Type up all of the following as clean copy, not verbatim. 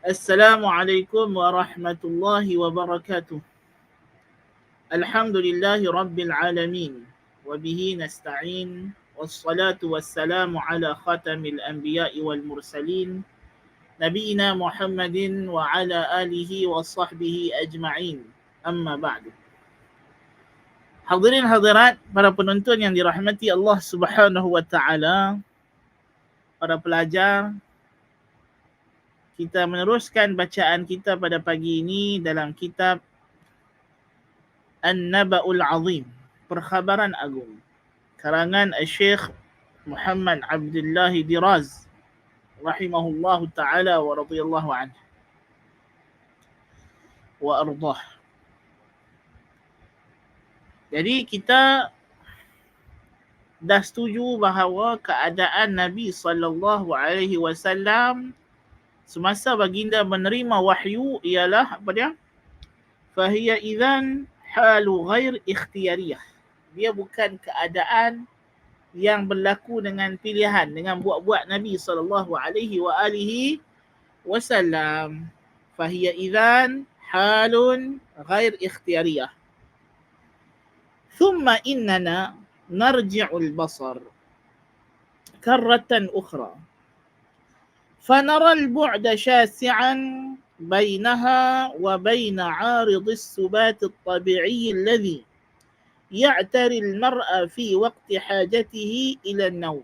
Assalamualaikum warahmatullahi wabarakatuh. Alhamdulillahi rabbil alamin. Wabihi nasta'in. Wassalatu wassalamu ala khatamil anbiya'i wal mursalin. Nabiina Muhammadin wa ala alihi wa sahbihi ajma'in. Amma ba'du. Hadirin hadirat, para penonton yang dirahmati Allah Subhanahu wa taala, para pelajar, kita meneruskan bacaan kita pada pagi ini dalam kitab An-Naba'ul Azim, Perkhabaran Agung, karangan Syekh Muhammad Abdullah Diraz rahimahullahu taala wa radhiyallahu anhu wa ardah. Jadi kita dah setuju bahawa keadaan Nabi sallallahu alaihi wasallam semasa baginda menerima wahyu ialah apa dia? Fahiya idzan halu ghair ikhtiyariyah. Dia bukan keadaan yang berlaku dengan pilihan, dengan buat-buat Nabi sallallahu alaihi wa alihi wasallam. Fahiya idzan halun ghair ikhtiyariyah. Thumma innana narji'ul basar karratan ukhra فنرى البعد شاسعا بينها وبين عارض السبات الطبيعي الذي يعتري المرء في وقت حاجته إلى النوم،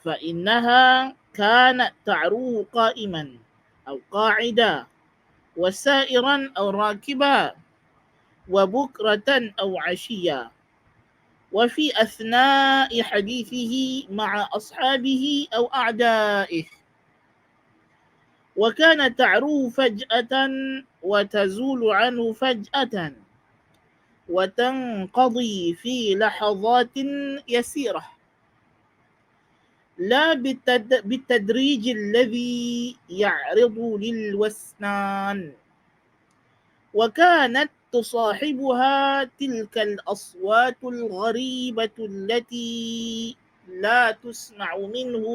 فإنها كانت تعروه قائما أو قاعدا وسائرا أو راكبا وبكرة أو عشيا وفي أثناء حديثه مع أصحابه أو أعدائه، وكان تعروه فجأة وتزول عنه فجأة وتنقضي في لحظات يسيرة لا بالتدريج الذي يعرض للوسنان، وكانت تصاحبها تلك الأصوات الغريبة التي لا تسمع منه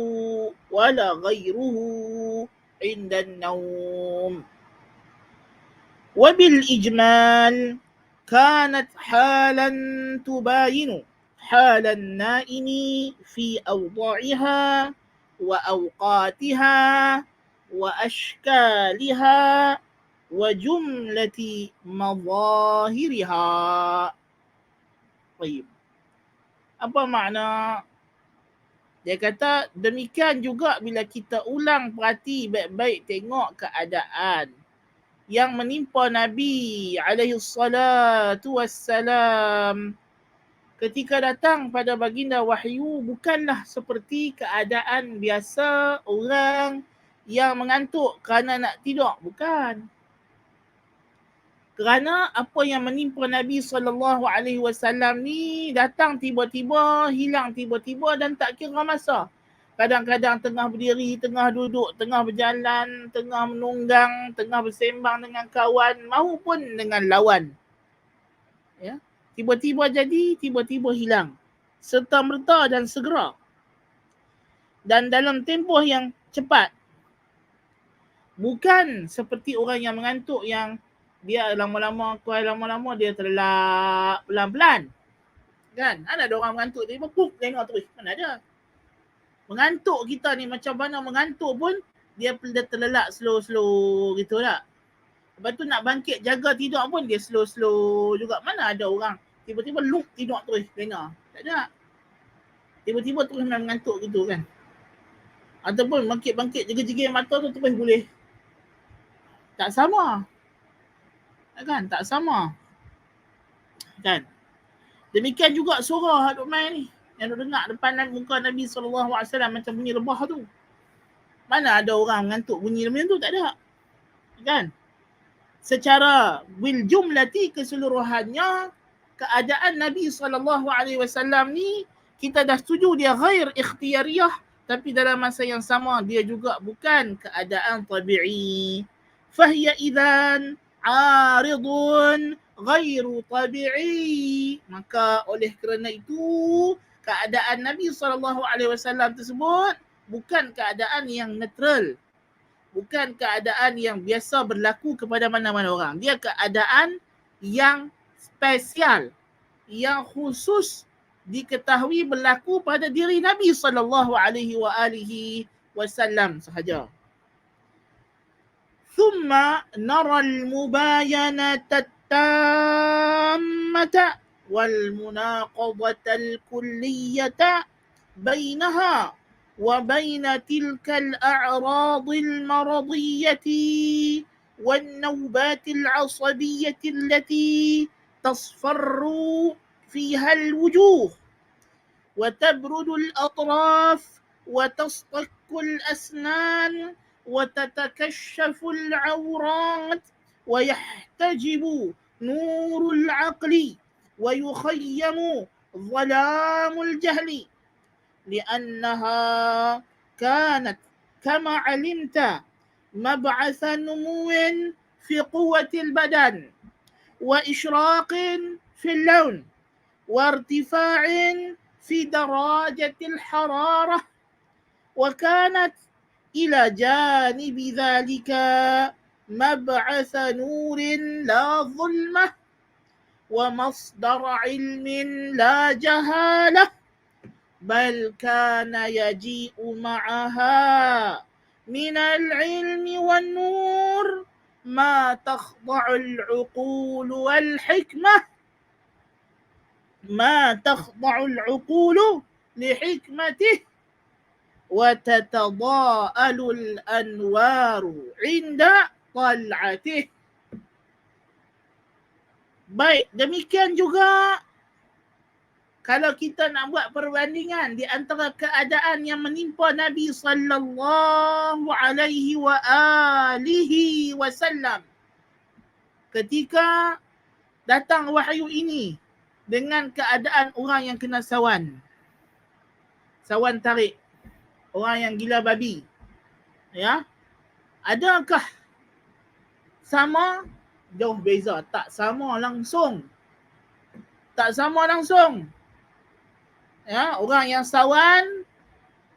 ولا غيره عند النوم. وبالإجمال كانت حالا تباين حال النائم في أوضاعها وأوقاتها وأشكالها وجملة مظاهرها. طيب. Apa makna? Dia kata demikian juga bila kita ulang perhati baik-baik tengok keadaan yang menimpa Nabi alaihi salatu wassalam ketika datang pada baginda wahyu bukanlah seperti keadaan biasa orang yang mengantuk kerana nak tidur, bukan. Kerana apa yang menimpa Nabi SAW ni datang tiba-tiba, hilang tiba-tiba dan tak kira masa. Kadang-kadang tengah berdiri, tengah duduk, tengah berjalan, tengah menunggang, tengah bersembang dengan kawan maupun dengan lawan. Ya. Tiba-tiba jadi, tiba-tiba hilang. Serta-merta dan segera. Dan dalam tempoh yang cepat. Bukan seperti orang yang mengantuk yang dia lama-lama dia terlelap pelan-pelan. Kan? Ada orang mengantuk tiba-tiba puk tengok terus. Mana ada? Mengantuk kita ni macam mana mengantuk pun dia terlelap slow-slow gitu lah. Lepas tu nak bangkit jaga tidur pun dia slow-slow juga. Mana ada orang tiba-tiba loop tidur terus lena. Tak ada. Tiba-tiba terus mengantuk gitu kan. Ataupun bangkit-bangkit jegir-jegir mata tu terus boleh. Tak sama. Kan? Tak sama. Kan? Demikian juga surah Haduk Mai ni. Yang duk dengar depan muka Nabi SAW macam bunyi rebah tu. Mana ada orang mengantuk bunyi macam tu? Tak ada. Kan? Secara bil jumlati keseluruhannya, keadaan Nabi SAW ni, kita dah setuju dia ghair ikhtiyariyah, tapi dalam masa yang sama dia juga bukan keadaan tabi'i. Fahiya idzan aridun ghairu tabi'i. Maka oleh kerana itu keadaan Nabi SAW tersebut bukan keadaan yang neutral, Bukan keadaan yang biasa berlaku kepada mana-mana orang. Dia keadaan yang spesial, yang khusus diketahui berlaku pada diri Nabi SAW sahaja. ثم نرى المباينة التامة والمناقضة الكلية بينها وبين تلك الأعراض المرضية والنوبات العصبية التي تصفر فيها الوجوه وتبرد الأطراف وتصطك الأسنان وتتكشف العورات ويحتجب نور العقل ويخيم ظلام الجهل لأنها كانت كما علمت مبعث نمو في قوة البدن وإشراق في اللون وارتفاع في درجة الحرارة وكانت إلى جانب ذلك مبعث نور لا ظلمة ومصدر علم لا جهالة بل كان يجيء معها من العلم والنور ما تخضع العقول والحكمة لحكمته وتتضاءل الأنوار عند طلعته. Baik, demikian juga kalau kita nak buat perbandingan di antara keadaan yang menimpa Nabi sallallahu alaihi wasallam ketika datang wahyu ini dengan keadaan orang yang kena sawan tarik, orang yang gila babi, ya, adakah sama? Jauh beza, tak sama langsung. Ya, orang yang sawan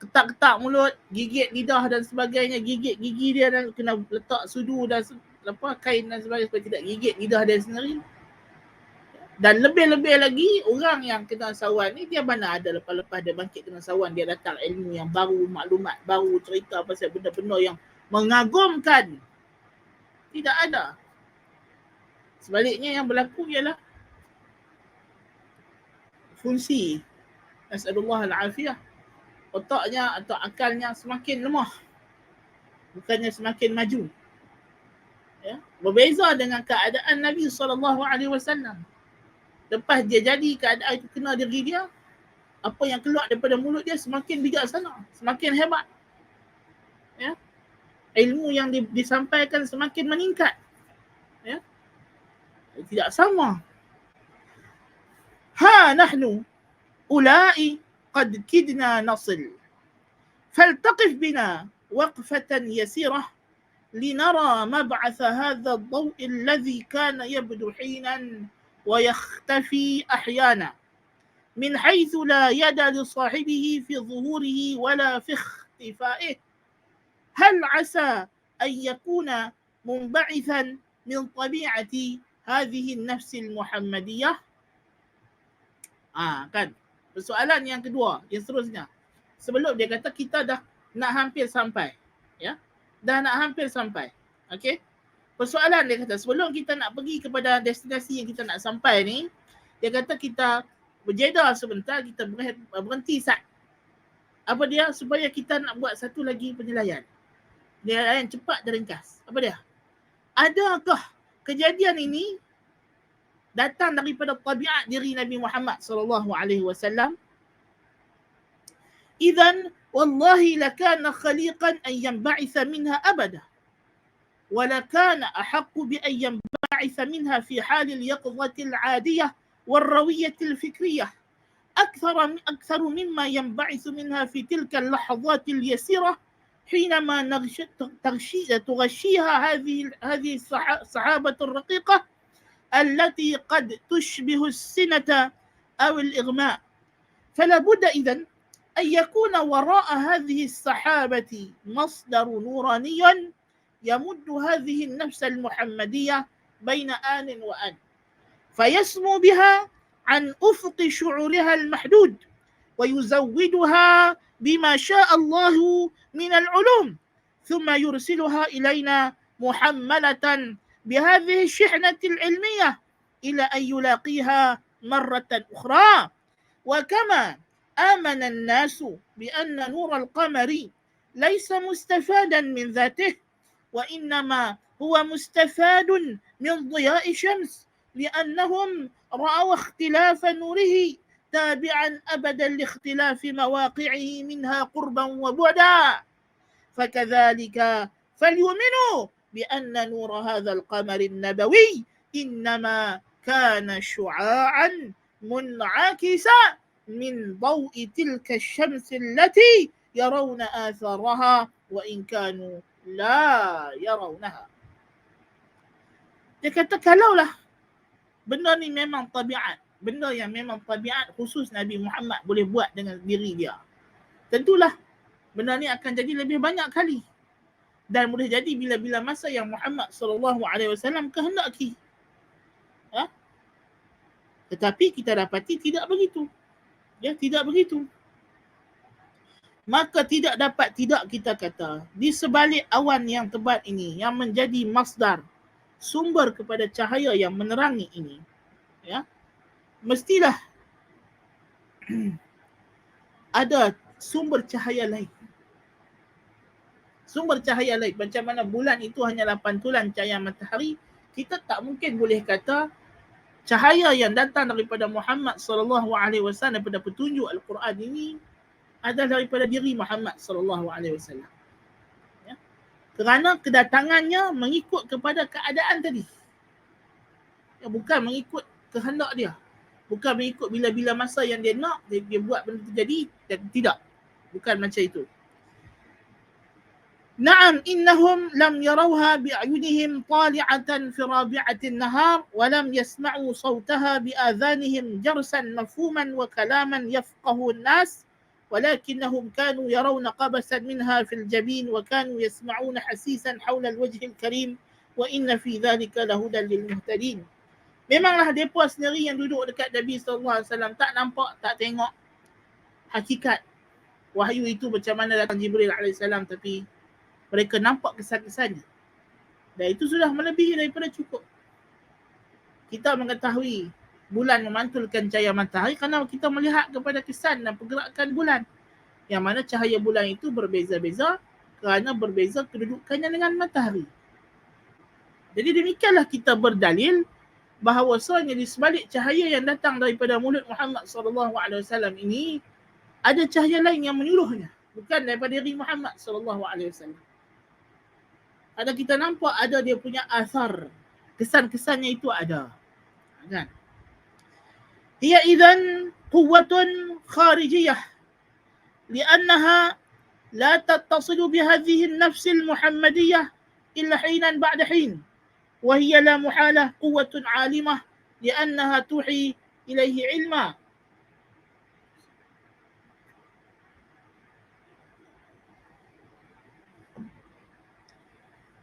ketak-ketak mulut, gigit lidah dan sebagainya, gigit gigi dia dan kena letak sudu dan kain dan sebagainya supaya tidak gigit lidah dia sendiri. Dan lebih-lebih lagi orang yang kena sawan ni, dia mana ada lepas-lepas dia bangkit kena sawan, dia datang ilmu yang baru, maklumat baru, cerita pasal benda-benda yang mengagumkan. Tidak ada. Sebaliknya yang berlaku ialah fungsi, nasallallahu al-afiyah, otaknya atau akalnya semakin lemah, bukannya semakin maju. Ya, berbeza dengan keadaan Nabi SAW. Lepas dia jadi keadaan itu kena diri dia, apa yang keluar daripada mulut dia semakin bijaksana, semakin hebat. Ya, ilmu yang disampaikan semakin meningkat. Ya, tidak sama. Ha nahnu ulai qad kidna nasil faltaqif bina waqfatan yasirah linara mab'ath hadha ad-daw' alladhi kana yabdu hinan wa yakhtafi ahyana min haythu la yada li sahibihi fi dhuhurihi wala fi ikhtifaihi hal 'asa an yakuna munba'ithan min tabi'ati hadhihi an-nafs al-muhammadiyah. Kan persoalan yang kedua, yang seterusnya, sebelum dia kata kita dah nak hampir sampai, ya, dah nak hampir sampai. Okey, persoalan dia kata sebelum kita nak pergi kepada destinasi yang kita nak sampai ni, dia kata kita berjeda sebentar, kita berhenti sat. Apa dia? Supaya kita nak buat satu lagi penilaian cepat dan ringkas. Apa dia? Adakah kejadian ini datang daripada tabiat diri Nabi Muhammad sallallahu alaihi wasallam? Idzan wallahi lakana khaliqan an yanba'itha minha abada wa lakana ahaqqu bi an yanba'itha minha fi hal al-yaqظة العادية والروية الفكرية أكثر مما ينبعث منها في تلك اللحظات اليسيرة حينما تغشيها هذه الصحابة الرقيقة التي قد تشبه السنة أو الإغماء. فلا بد إذن أن يكون وراء هذه السحابة مصدر نوراني يمد هذه النفس المحمدية بين آن وآن فيسمو بها عن أفق شعورها المحدود ويزودها بما شاء الله من العلوم ثم يرسلها إلينا محملة بهذه الشحنة العلمية إلى أن يلاقيها مرة أخرى. وكما آمن الناس بأن نور القمر ليس مستفادا من ذاته وإنما هو مستفاد من ضياء الشمس لأنهم رأوا اختلاف نوره تابعا أبدا لاختلاف مواقعه منها قربا وبعدا فكذلك فليؤمنوا بأن نور هذا القمر النبوي إنما كان شعاعا منعكسا من ضوء تلك الشمس التي يرون آثارها وإن كانوا la yarawnaha. Dia kata kalaulah benda ni memang tabiat, benda yang memang tabiat khusus Nabi Muhammad boleh buat dengan diri dia, tentulah benda ni akan jadi lebih banyak kali dan boleh jadi bila-bila masa yang Muhammad SAW kehendaki. Tetapi kita dapati tidak begitu. Ya, tidak begitu. Maka tidak dapat tidak kita kata di sebalik awan yang tebal ini yang menjadi masdar sumber kepada cahaya yang menerangi ini, ya, mestilah ada sumber cahaya lain. Sumber cahaya lain macam mana bulan itu hanyalah pantulan cahaya matahari, kita tak mungkin boleh kata cahaya yang datang daripada Muhammad SAW daripada petunjuk Al-Quran ini adalah daripada diri Muhammad SAW. Ya. Kerana kedatangannya mengikut kepada keadaan tadi. Ya, bukan mengikut kehendak dia. Bukan mengikut bila-bila masa yang dia nak, dia buat benda terjadi. Tidak. Bukan macam itu. Na'am innahum lam yarawha bi'ayunihim tali'atan fi rabi'atin nahar wa lam yasma'u sawtaha bi'adhanihim jarsan mafhuman wa kalaman yafqahu an-nas ولكنهم كانوا يرون قبسا منها في الجبين وكانوا يسمعون حسيسا حول الوجه الكريم وإن في ذلك لهدى للمهتدين. Memanglah mereka sendiri yang duduk dekat Nabi SAW tak nampak, tak tengok hakikat wahyu itu macam mana datang Jibril AS, tapi mereka nampak kesan-kesannya. Dan itu sudah melebihi daripada cukup. Kita mengetahui bulan memantulkan cahaya matahari kerana kita melihat kepada kesan dan pergerakan bulan. Yang mana cahaya bulan itu berbeza-beza kerana berbeza kedudukannya dengan matahari. Jadi demikianlah kita berdalil bahawasanya di sebalik cahaya yang datang daripada mulut Muhammad SAW ini ada cahaya lain yang menyuluhnya. Bukan daripada diri Muhammad SAW. Ada kita nampak ada dia punya asar. Kesan-kesannya itu ada. Kan? هي إذن قوة خارجية لأنها لا تتصل بهذه النفس المحمدية إلا حينا بعد حين وهي لا محالة قوة عالمة لأنها توحي إليه علما.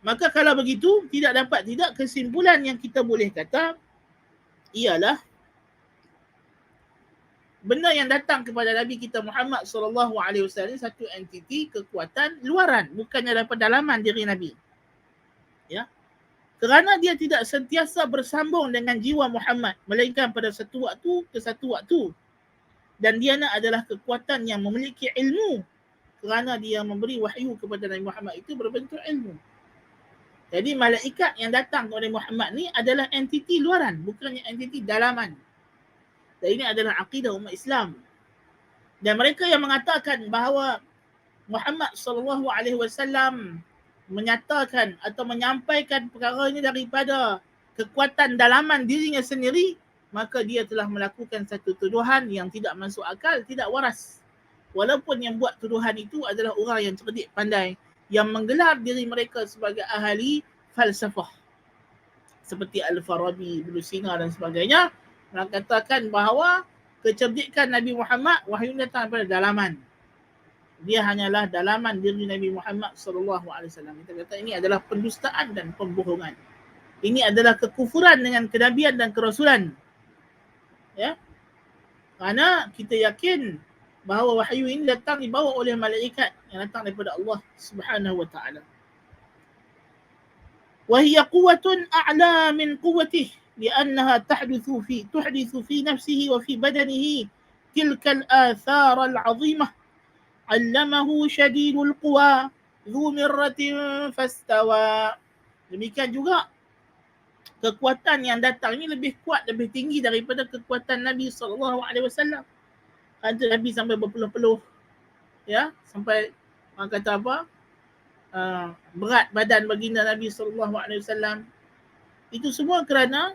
Maka kalau begitu tidak dapat tidak kesimpulan yang kita boleh kata ialah benda yang datang kepada Nabi kita Muhammad SAW satu entiti kekuatan luaran, bukannya daripada dalaman diri Nabi. Ya. Kerana dia tidak sentiasa bersambung dengan jiwa Muhammad, melainkan pada satu waktu ke satu waktu. Dan dia adalah kekuatan yang memiliki ilmu, kerana dia memberi wahyu kepada Nabi Muhammad itu berbentuk ilmu. Jadi malaikat yang datang kepada Muhammad ni adalah entiti luaran, bukannya entiti dalaman. Dan ini adalah akidah umat Islam. Dan mereka yang mengatakan bahawa Muhammad SAW menyatakan atau menyampaikan perkara ini daripada kekuatan dalaman dirinya sendiri, maka dia telah melakukan satu tuduhan yang tidak masuk akal, tidak waras. Walaupun yang buat tuduhan itu adalah orang yang cerdik pandai, yang menggelar diri mereka sebagai ahli falsafah. Seperti Al-Farabi, Ibn Sina dan sebagainya. Mereka katakan bahawa kecerdikan Nabi Muhammad wahyu datang daripada dalaman. Dia hanyalah dalaman diri Nabi Muhammad SAW. Kita kata ini adalah pendustaan dan pembohongan. Ini adalah kekufuran dengan kenabian dan kerasulan. Ya, kerana kita yakin bahawa wahyu ini datang dibawa oleh malaikat yang datang daripada Allah Subhanahu wa taala. Wa hiya quwwatun a'la min quwwatihi li'annaha tuhdithu fi nafsihi wa fi badanihi tilka al-athar al-'azimah. 'Allamahu shadidul quwa dhu mirratin fastawa. Demikian juga kekuatan yang datang ini lebih kuat, lebih tinggi daripada kekuatan Nabi SAW. Ada Nabi sampai berpeluh-peluh, ya, sampai orang kata apa, berat badan baginda Nabi SAW. Itu semua kerana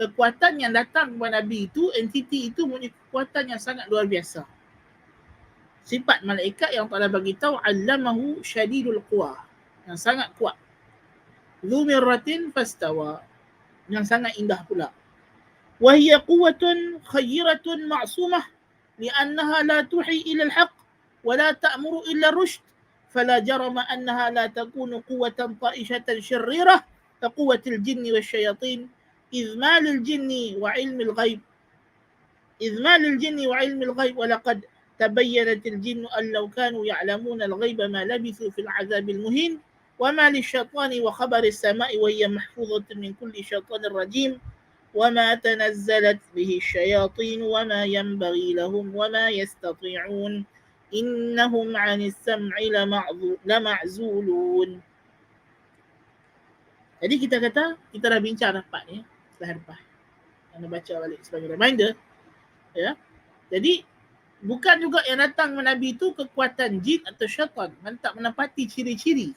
kekuatan yang datang kepada Nabi itu, entiti itu punya kekuatan yang sangat luar biasa. Sifat malaikat yang Allah bagi tahu, 'allamahu shadidul quwa, yang sangat kuat. Dhu mirratin fastawa, yang sangat indah pula. Wa hiya quwwatun khayratun ma'sumah li'annaha la tuhi ila al-haq wa la ta'muru illa ar-rushd fala jarama annaha la takunu quwwatan ta'ishatan sharrirah ka quwwatil jinni wasyayatin izmal al-jinni wa 'ilmi al-ghaib wa laqad tabayyanat al-jinnu an law kanu ya'lamuna al-ghaiba ma labithu fil 'adhab al-muhin وما للشيطان وخبر السماء وهي محفوظة من كل شيطان رجيم وما تنزلت به الشياطين وما ينبغي لهم وما يستطيعون إنهم عن السمع لمعزولون. Jadi kita kata, kita dah bincang rapat ni, slide lepas. Anda baca balik sebagai reminder. Ya. Jadi, bukan juga yang datang Nabi itu kekuatan jin atau syaitan. Tak menepati ciri-ciri.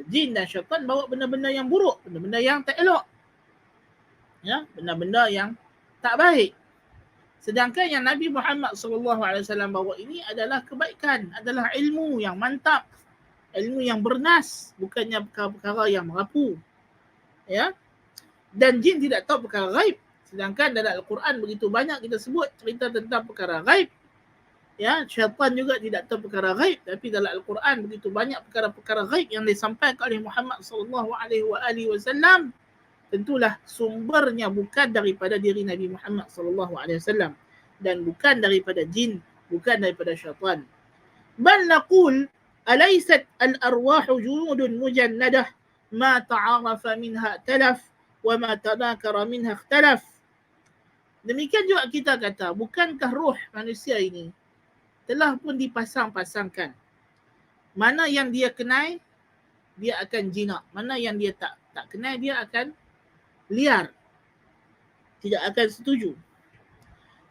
Jin dan syaitan bawa benda-benda yang buruk, benda-benda yang tak elok. Ya, benda-benda yang tak baik. Sedangkan yang Nabi Muhammad SAW bawa ini adalah kebaikan, adalah ilmu yang mantap, ilmu yang bernas, bukannya perkara-perkara yang merapu. Ya. Dan jin tidak tahu perkara ghaib. Sedangkan dalam Al-Quran begitu banyak kita sebut cerita tentang perkara ghaib. Ya, syaitan juga tidak tahu perkara ghaib, tapi dalam Al-Quran begitu banyak perkara-perkara ghaib yang disampaikan oleh Muhammad SAW. Tentulah sumbernya bukan daripada diri Nabi Muhammad SAW dan bukan daripada jin, bukan daripada syaitan. Bal naqul alaysat al-arwahu junudun mujannadah ma ta'arafa minha talaf wa ma tanakara minha ikhtalaf. Demikian juga kita kata, bukankah roh manusia ini telah pun dipasang-pasangkan. Mana yang dia kenal, dia akan jinak. Mana yang dia tak kenal, dia akan liar. Tidak akan setuju.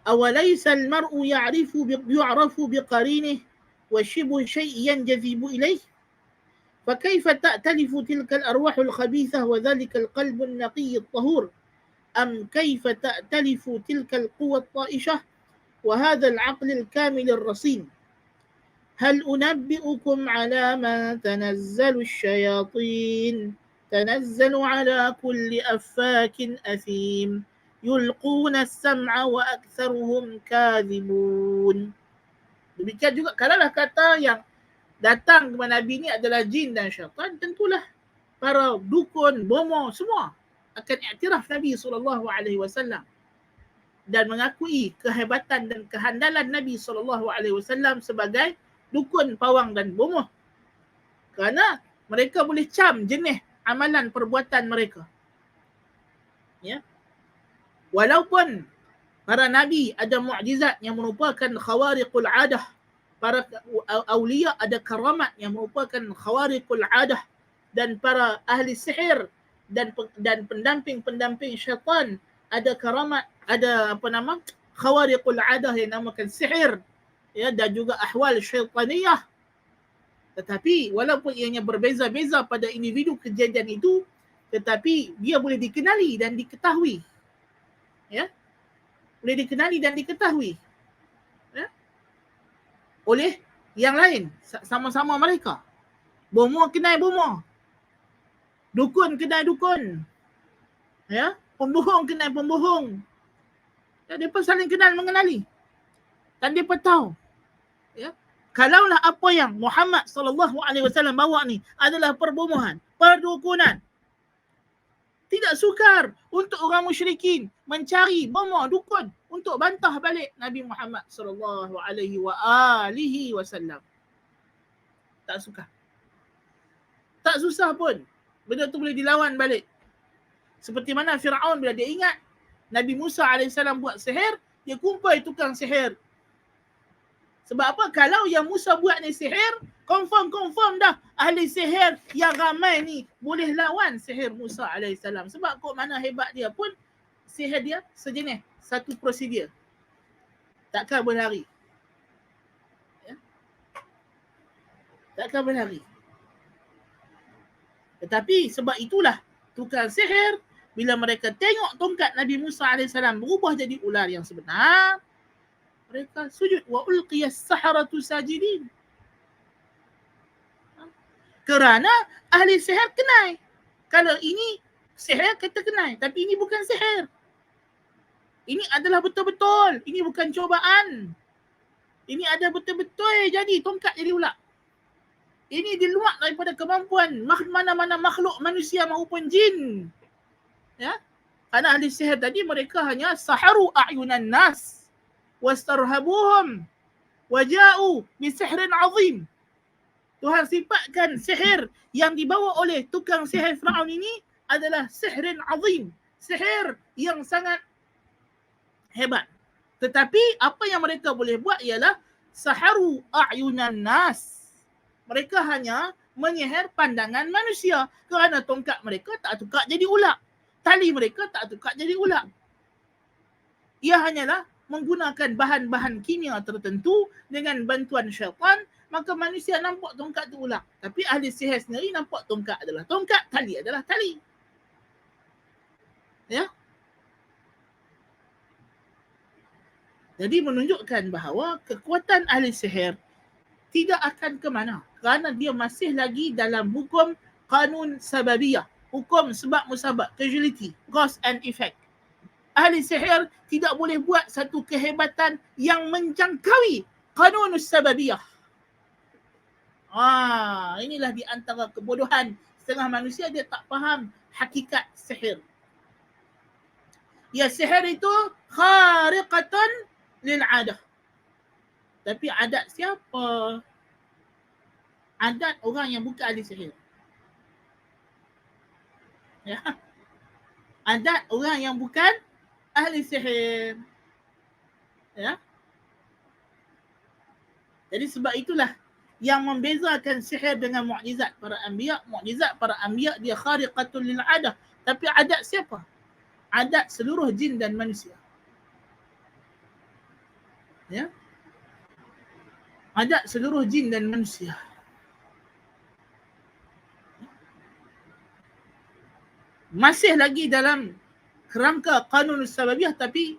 Awalaysa al-mar'u yu'rafu biqarinih wa shibu syai'yan jazibu ilaih. فكيف تأتلف تلك الأرواح الخبيثة وذلك القلب النقي الطهور أم كيف تأتلف تلك القوة الطائشة وهذا العقل الكامل الرصين. هل أنبئكم على من تنزل الشياطين تنزل على كل أفاك أثيم يلقون السمع وأكثرهم كاذبون. Demikian juga kalaulah kata yang datang kepada Nabi ini adalah jin dan syaitan, tentulah para dukun, bomo semua akan iktiraf Nabi SAW dan mengakui kehebatan dan kehandalan Nabi SAW sebagai dukun, pawang dan bomoh. Kerana mereka boleh cam jenis amalan perbuatan mereka. Ya. Walaupun para Nabi ada mukjizat yang merupakan khawariqul adah, para awliya ada karamat yang merupakan khawariqul adah, dan para ahli sihir dan pendamping-pendamping syaitan ada karamat, ada khawariqul adah yang namakan sihir, ya, dan juga ahwal syaitaniyah. Tetapi walaupun ianya berbeza-beza pada individu kejadian itu, tetapi dia boleh dikenali dan diketahui. Ya. Boleh dikenali dan diketahui. Ya. Oleh yang lain, sama-sama mereka. Bomoh kenal bomoh. Dukun kenal dukun. Ya. Pembohong kenal pembohong. Ya, mereka saling kenal mengenali. Dan mereka tahu. Ya. Kalaulah apa yang Muhammad SAW bawa ni adalah perbomohan, perdukunan, tidak sukar untuk orang musyrikin mencari bomoh dukun untuk bantah balik Nabi Muhammad SAW. Tak sukar. Tak susah pun. Benda tu boleh dilawan balik. Seperti mana Firaun bila dia ingat Nabi Musa AS buat sihir, dia kumpul tukang sihir. Sebab apa? Kalau yang Musa buat ni sihir, confirm dah ahli sihir yang ramai ni boleh lawan sihir Musa AS. Sebab kok mana hebat dia pun, sihir dia sejenis, satu prosedur. Takkan berlari. Ya? Takkan berlari. Tetapi sebab itulah tukang sihir, bila mereka tengok tongkat Nabi Musa AS berubah jadi ular yang sebenar, mereka sujud. Wa ulqiyas saharatu sajidin. Kerana ahli sihir kenal. Kalau ini sihir kita kenal, tapi ini bukan sihir. Ini adalah betul-betul. Ini bukan cubaan. Ini ada betul-betul jadi tongkat jadi ular. Ini di luar daripada kemampuan mana-mana makhluk manusia maupun jin. Ya? Karena ahli sihir tadi mereka hanya saharu a'yunan nas wastarhabuhum waja'u bisihrin azim. Tuhan sifatkan sihir yang dibawa oleh tukang sihir Firaun ini adalah sihrin azim, sihir yang sangat hebat. Tetapi apa yang mereka boleh buat ialah saharu a'yunan nas. Mereka hanya menyihir pandangan manusia kerana tongkat mereka tak tukar jadi ular. Tali mereka tak tukar jadi ular. Ia hanyalah menggunakan bahan-bahan kimia tertentu dengan bantuan syaitan, maka manusia nampak tongkat tu ular. Tapi ahli sihir sendiri nampak tongkat adalah tongkat, tali adalah tali. Ya? Jadi menunjukkan bahawa kekuatan ahli sihir tidak akan ke mana, kerana dia masih lagi dalam hukum kanun sababiyah, hukum sebab musabab, causality, cause and effect. Ahli sihir tidak boleh buat satu kehebatan yang menjangkaui kanunus sababiyah. Inilah di antara kebodohan setengah manusia, dia tak faham hakikat sihir. Ya, sihir itu khariqatan lil'adah. Tapi adat siapa? Adat orang yang bukan ahli sihir. Ya. Adat orang yang bukan ahli sihir. Ya. Jadi sebab itulah yang membezakan sihir dengan mukjizat para anbiya. Mukjizat para anbiya dia khariqatul lil adah. Tapi adat siapa? Adat seluruh jin dan manusia. Ya. Adat seluruh jin dan manusia. Masih lagi dalam kerangka kanun sababiyah, tapi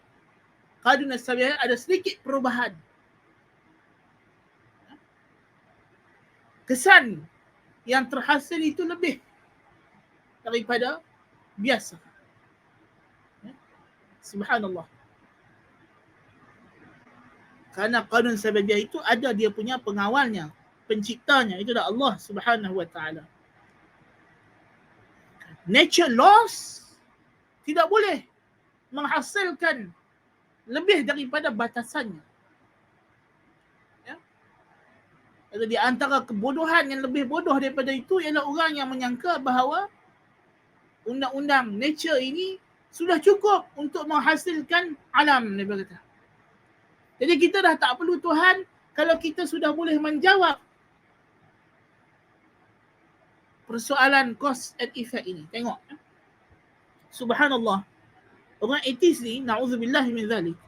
kanun sababiyah ada sedikit perubahan. Kesan yang terhasil itu lebih daripada biasa. Subhanallah. Kerana kanun sababiyah itu ada dia punya pengawalnya, penciptanya, itu adalah Allah Subhanahu wa taala. Nature laws tidak boleh menghasilkan lebih daripada batasannya. Ya? Jadi di antara kebodohan yang lebih bodoh daripada itu ialah orang yang menyangka bahawa undang-undang nature ini sudah cukup untuk menghasilkan alam. Dia berkata. Jadi kita dah tak perlu Tuhan kalau kita sudah boleh menjawab persoalan cause and effect ini. Tengok. Subhanallah. Orang etis ni, na'udzubillah min zalik.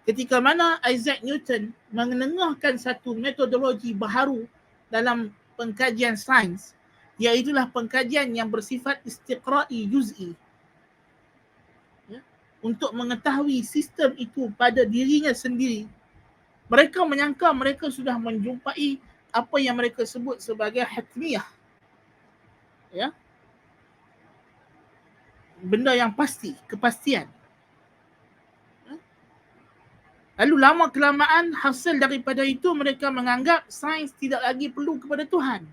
Ketika mana Isaac Newton menengahkan satu metodologi baharu dalam pengkajian sains, iaitulah pengkajian yang bersifat istiqra'i juz'i. Ya? Untuk mengetahui sistem itu pada dirinya sendiri. Mereka menyangka mereka sudah menjumpai apa yang mereka sebut sebagai hatmiyah. Ya. Benda yang pasti, kepastian. Lalu lama kelamaan hasil daripada itu mereka menganggap sains tidak lagi perlu kepada Tuhan.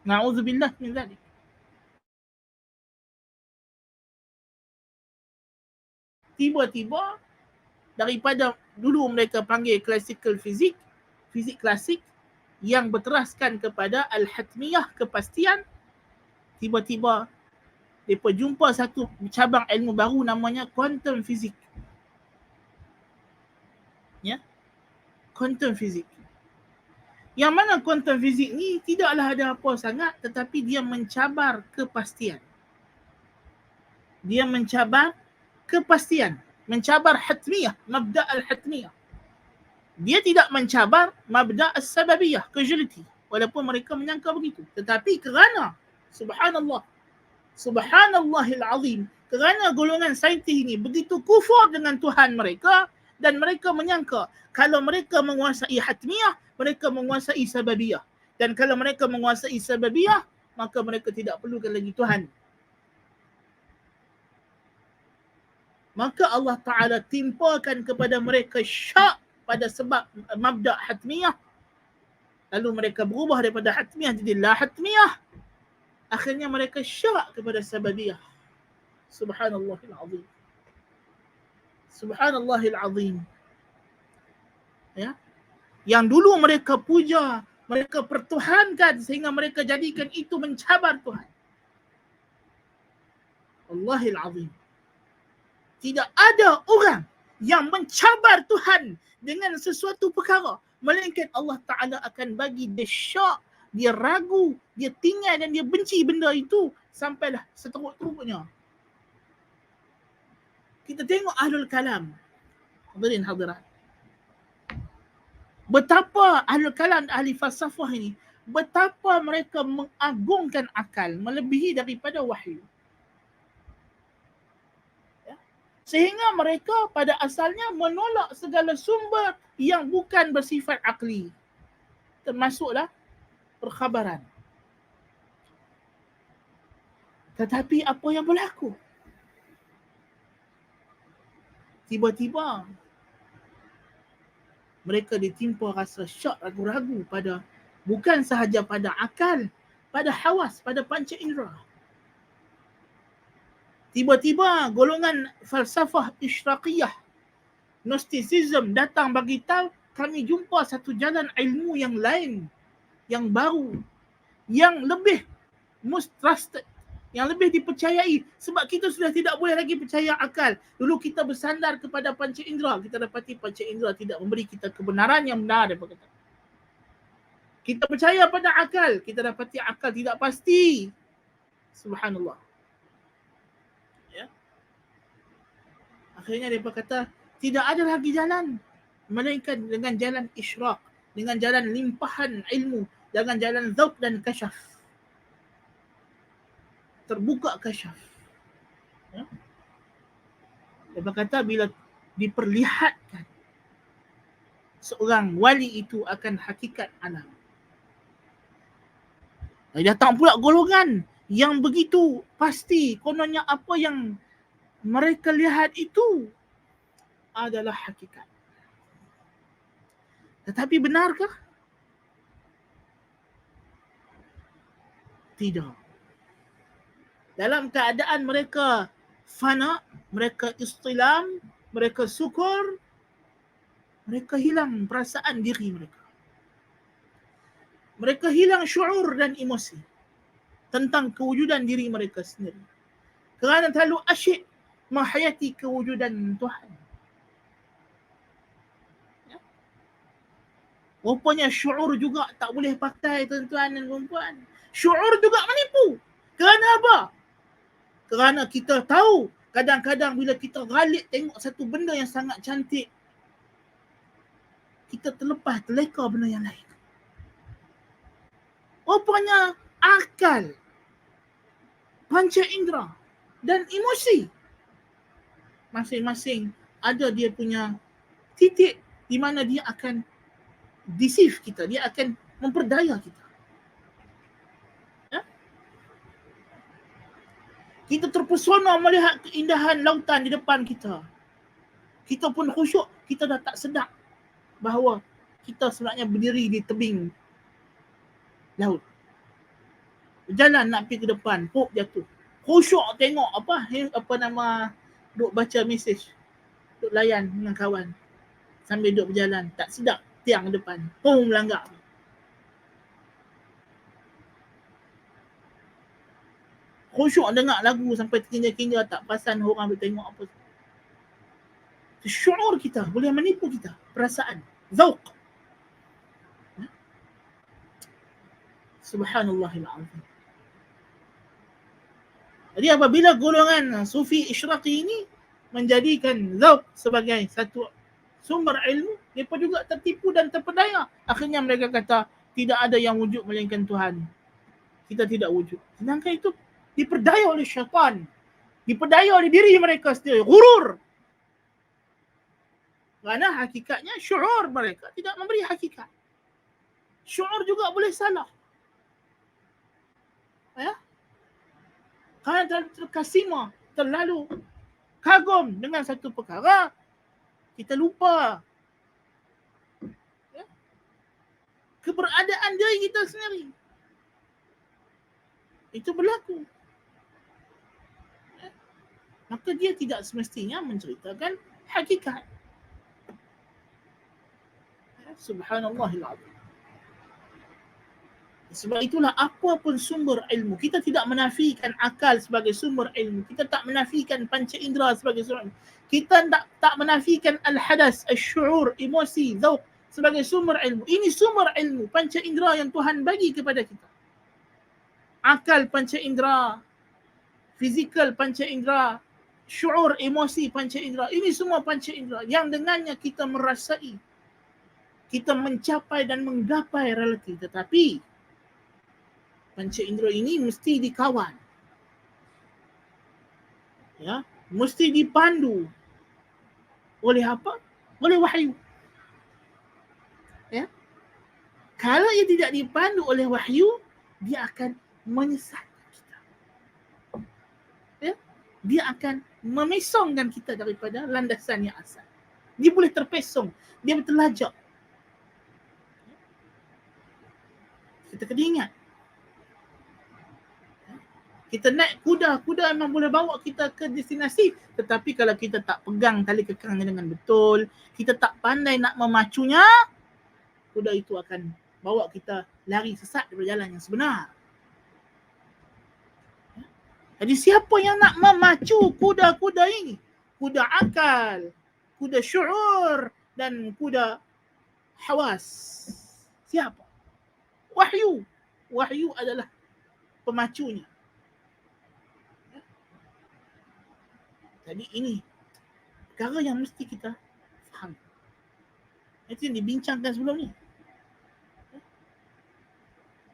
Na'udzubillah min zalik. Tiba-tiba daripada dulu mereka panggil classical physics, fizik klasik yang berteraskan kepada al-hatmiyah, kepastian, tiba-tiba mereka jumpa satu cabang ilmu baru namanya quantum physics. Ya, quantum physics. Yang mana quantum physics ni tidaklah ada apa sangat, tetapi dia mencabar kepastian. Dia mencabar kepastian, mencabar hatmiyah, mabda' al-hatmiyah. Dia tidak mencabar mabda' as-sababiyah, causality, walaupun mereka menyangka begitu. Tetapi kerana subhanallahil azim, kerana golongan saintis ini begitu kufur dengan Tuhan mereka, dan mereka menyangka kalau mereka menguasai hatmiyah, mereka menguasai sababiyah. Dan kalau mereka menguasai sababiyah, maka mereka tidak perlukan lagi Tuhan. Maka Allah Ta'ala timpakan kepada mereka syak pada sebab mabda' hatmiyah. Lalu mereka berubah daripada hatmiyah jadi la hatmiyah. Akhirnya mereka syak kepada sababiyah. Subhanallahil azim. Subhanallahil azim. Ya. Yang dulu mereka puja, mereka pertuhankan sehingga mereka jadikan itu mencabar Tuhan. Allahil azim. Tidak ada orang yang mencabar Tuhan dengan sesuatu perkara, melainkan Allah Ta'ala akan bagi dia syak, dia ragu, dia tinggal dan dia benci benda itu sampailah seteruk-teruknya. Kita tengok ahlul kalam, hadirin hadirat, betapa ahlul kalam, ahli falsafah ini, betapa mereka mengagungkan akal melebihi daripada wahyu. Sehingga mereka pada asalnya menolak segala sumber yang bukan bersifat akli, termasuklah perkhabaran. Tetapi apa yang berlaku? Tiba-tiba mereka ditimpa rasa syak, ragu-ragu pada, bukan sahaja pada akal, pada hawas, pada panca indera. Tiba-tiba golongan falsafah isyraqiyah, Gnosticism datang bagi tahu kami jumpa satu jalan ilmu yang lain, yang baru, yang lebih most trusted, yang lebih dipercayai, sebab kita sudah tidak boleh lagi percaya akal. Dulu kita bersandar kepada panca indera, kita dapati panca indera tidak memberi kita kebenaran yang benar daripada kita. Kita percaya pada akal, kita dapati akal tidak pasti. Subhanallah. Ya. Akhirnya dia berkata, tidak ada lagi jalan melainkan dengan jalan isyraq, dengan jalan limpahan ilmu, dengan jalan zauq dan kasyaf. Terbuka kasyaf. Ya. Dia berkata bila diperlihatkan seorang wali itu akan hakikat alam. Datang pula golongan yang begitu pasti kononnya apa yang mereka lihat itu adalah hakikat. Tetapi benarkah? Tidak. Dalam keadaan mereka fana, mereka istilam, mereka syukur, mereka hilang perasaan diri mereka. Mereka hilang syuur dan emosi tentang kewujudan diri mereka sendiri. Kerana terlalu asyik menghayati kewujudan Tuhan. Ya. Rupanya syuur juga tak boleh pakai, tuan-tuan dan puan-puan. Syuur juga menipu. Kerana apa? Kerana kita tahu kadang-kadang bila kita ghalib tengok satu benda yang sangat cantik, kita terlepas terleka benda yang lain. Rupanya akal, panca indera dan emosi masing-masing ada dia punya titik di mana dia akan deceive kita, dia akan memperdaya kita. Ya? Kita terpesona melihat keindahan lautan di depan kita. Kita pun khusyuk kita dah tak sedar bahawa kita sebenarnya berdiri di tebing laut. Berjalan nak pergi ke depan, pop jatuh. Khusyuk tengok duk baca mesej, duk layan dengan kawan sambil duk berjalan, tak sedap tiang depan, melanggar. Khusyuk dengar lagu sampai terkinja-kinja, tak perasan orang duk tengok apa. Syuur kita boleh menipu kita, perasaan, zauq. Subhanallahil azim. Jadi apabila golongan Sufi Isyraqi ini menjadikan zauq sebagai satu sumber ilmu, mereka juga tertipu dan terpedaya. Akhirnya mereka kata, tidak ada yang wujud melainkan Tuhan. Kita tidak wujud. Sedangkan itu diperdaya oleh syaitan. Diperdaya oleh diri mereka sendiri. Ghurur. Kerana hakikatnya syuur mereka tidak memberi hakikat. Syuur juga boleh salah. Ya? Kerana terkesima, terlalu kagum dengan satu perkara, kita lupa keberadaan diri kita sendiri. Itu berlaku. Maka dia tidak semestinya menceritakan hakikat. Subhanallahil azim. Sebab itulah apapun sumber ilmu, kita tidak menafikan akal sebagai sumber ilmu, kita tak menafikan panca indera sebagai sumber ilmu, kita tak menafikan al-hadas, al-syuur, emosi, zauq sebagai sumber ilmu. Ini sumber ilmu, panca indera yang Tuhan bagi kepada kita. Akal panca indera, fizikal panca indera, syuur, emosi panca indera, ini semua panca indera yang dengannya kita merasai, kita mencapai dan menggapai realiti. Tetapi panca indera ini mesti dikawan. Ya, mesti dipandu oleh apa? Oleh wahyu. Ya. Kalau ia tidak dipandu oleh wahyu, dia akan menyesatkan kita. Ya. Dia akan memesongkan kita daripada landasan yang asal. Dia boleh terpesong, dia terlajak. Kita kena ingat. Kita naik kuda memang boleh bawa kita ke destinasi. Tetapi kalau kita tak pegang tali kekangnya dengan betul, kita tak pandai nak memacunya, kuda itu akan bawa kita lari sesat dari jalan yang sebenar. Jadi siapa yang nak memacu kuda-kuda ini? Kuda akal, kuda syuur dan kuda hawas. Siapa? Wahyu. Wahyu adalah pemacunya. Jadi ini perkara yang mesti kita faham. Itu yang dibincangkan sebelum ni.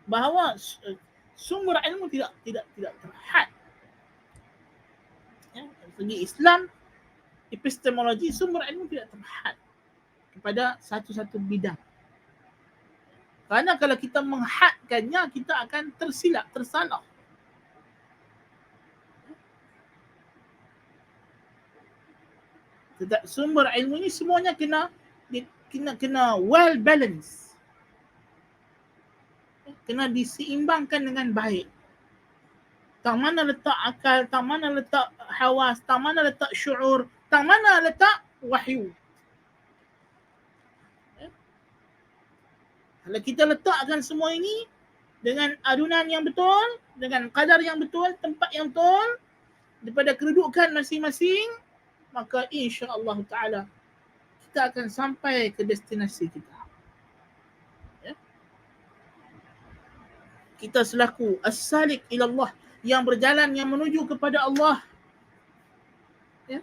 Bahawa sumber ilmu tidak terhad. Ya, dari segi Islam, epistemologi, sumber ilmu tidak terhad kepada satu-satu bidang. Kerana kalau kita menghadkannya, kita akan tersilap, tersalah. Sumber ilmu ni semuanya kena well balance. Kena diseimbangkan dengan baik. Tak mana letak akal, tak mana letak hawas, tak mana letak syuur, tak mana letak wahyu. Kalau kita letakkan semua ini dengan adunan yang betul, dengan kadar yang betul, tempat yang betul, daripada kedudukan masing-masing, maka insya-Allah taala kita akan sampai ke destinasi kita. Ya? Kita selaku as-salik ila Allah, yang berjalan, yang menuju kepada Allah. Ya?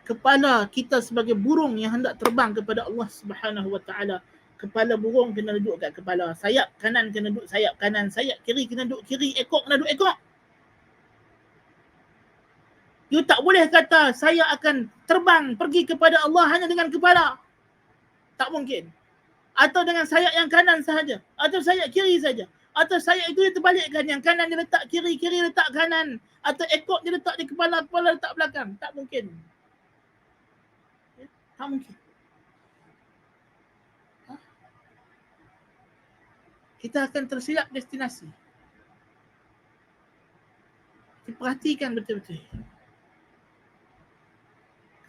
Kepala kita sebagai burung yang hendak terbang kepada Allah Subhanahu wa taala. Kepala burung kena duduk kat kepala, sayap kanan kena duduk sayap kanan, sayap kiri kena duduk kiri, ekor kena duduk ekor. You tak boleh kata saya akan terbang pergi kepada Allah hanya dengan kepala. Tak mungkin. Atau dengan sayap yang kanan sahaja, atau sayap kiri saja, atau sayap itu dia terbalikkan, yang kanan dia letak kiri, kiri letak kanan, atau ekor dia letak di kepala, kepala letak belakang. Tak mungkin. Tak mungkin. Kita akan tersilap destinasi. Perhatikan betul-betul.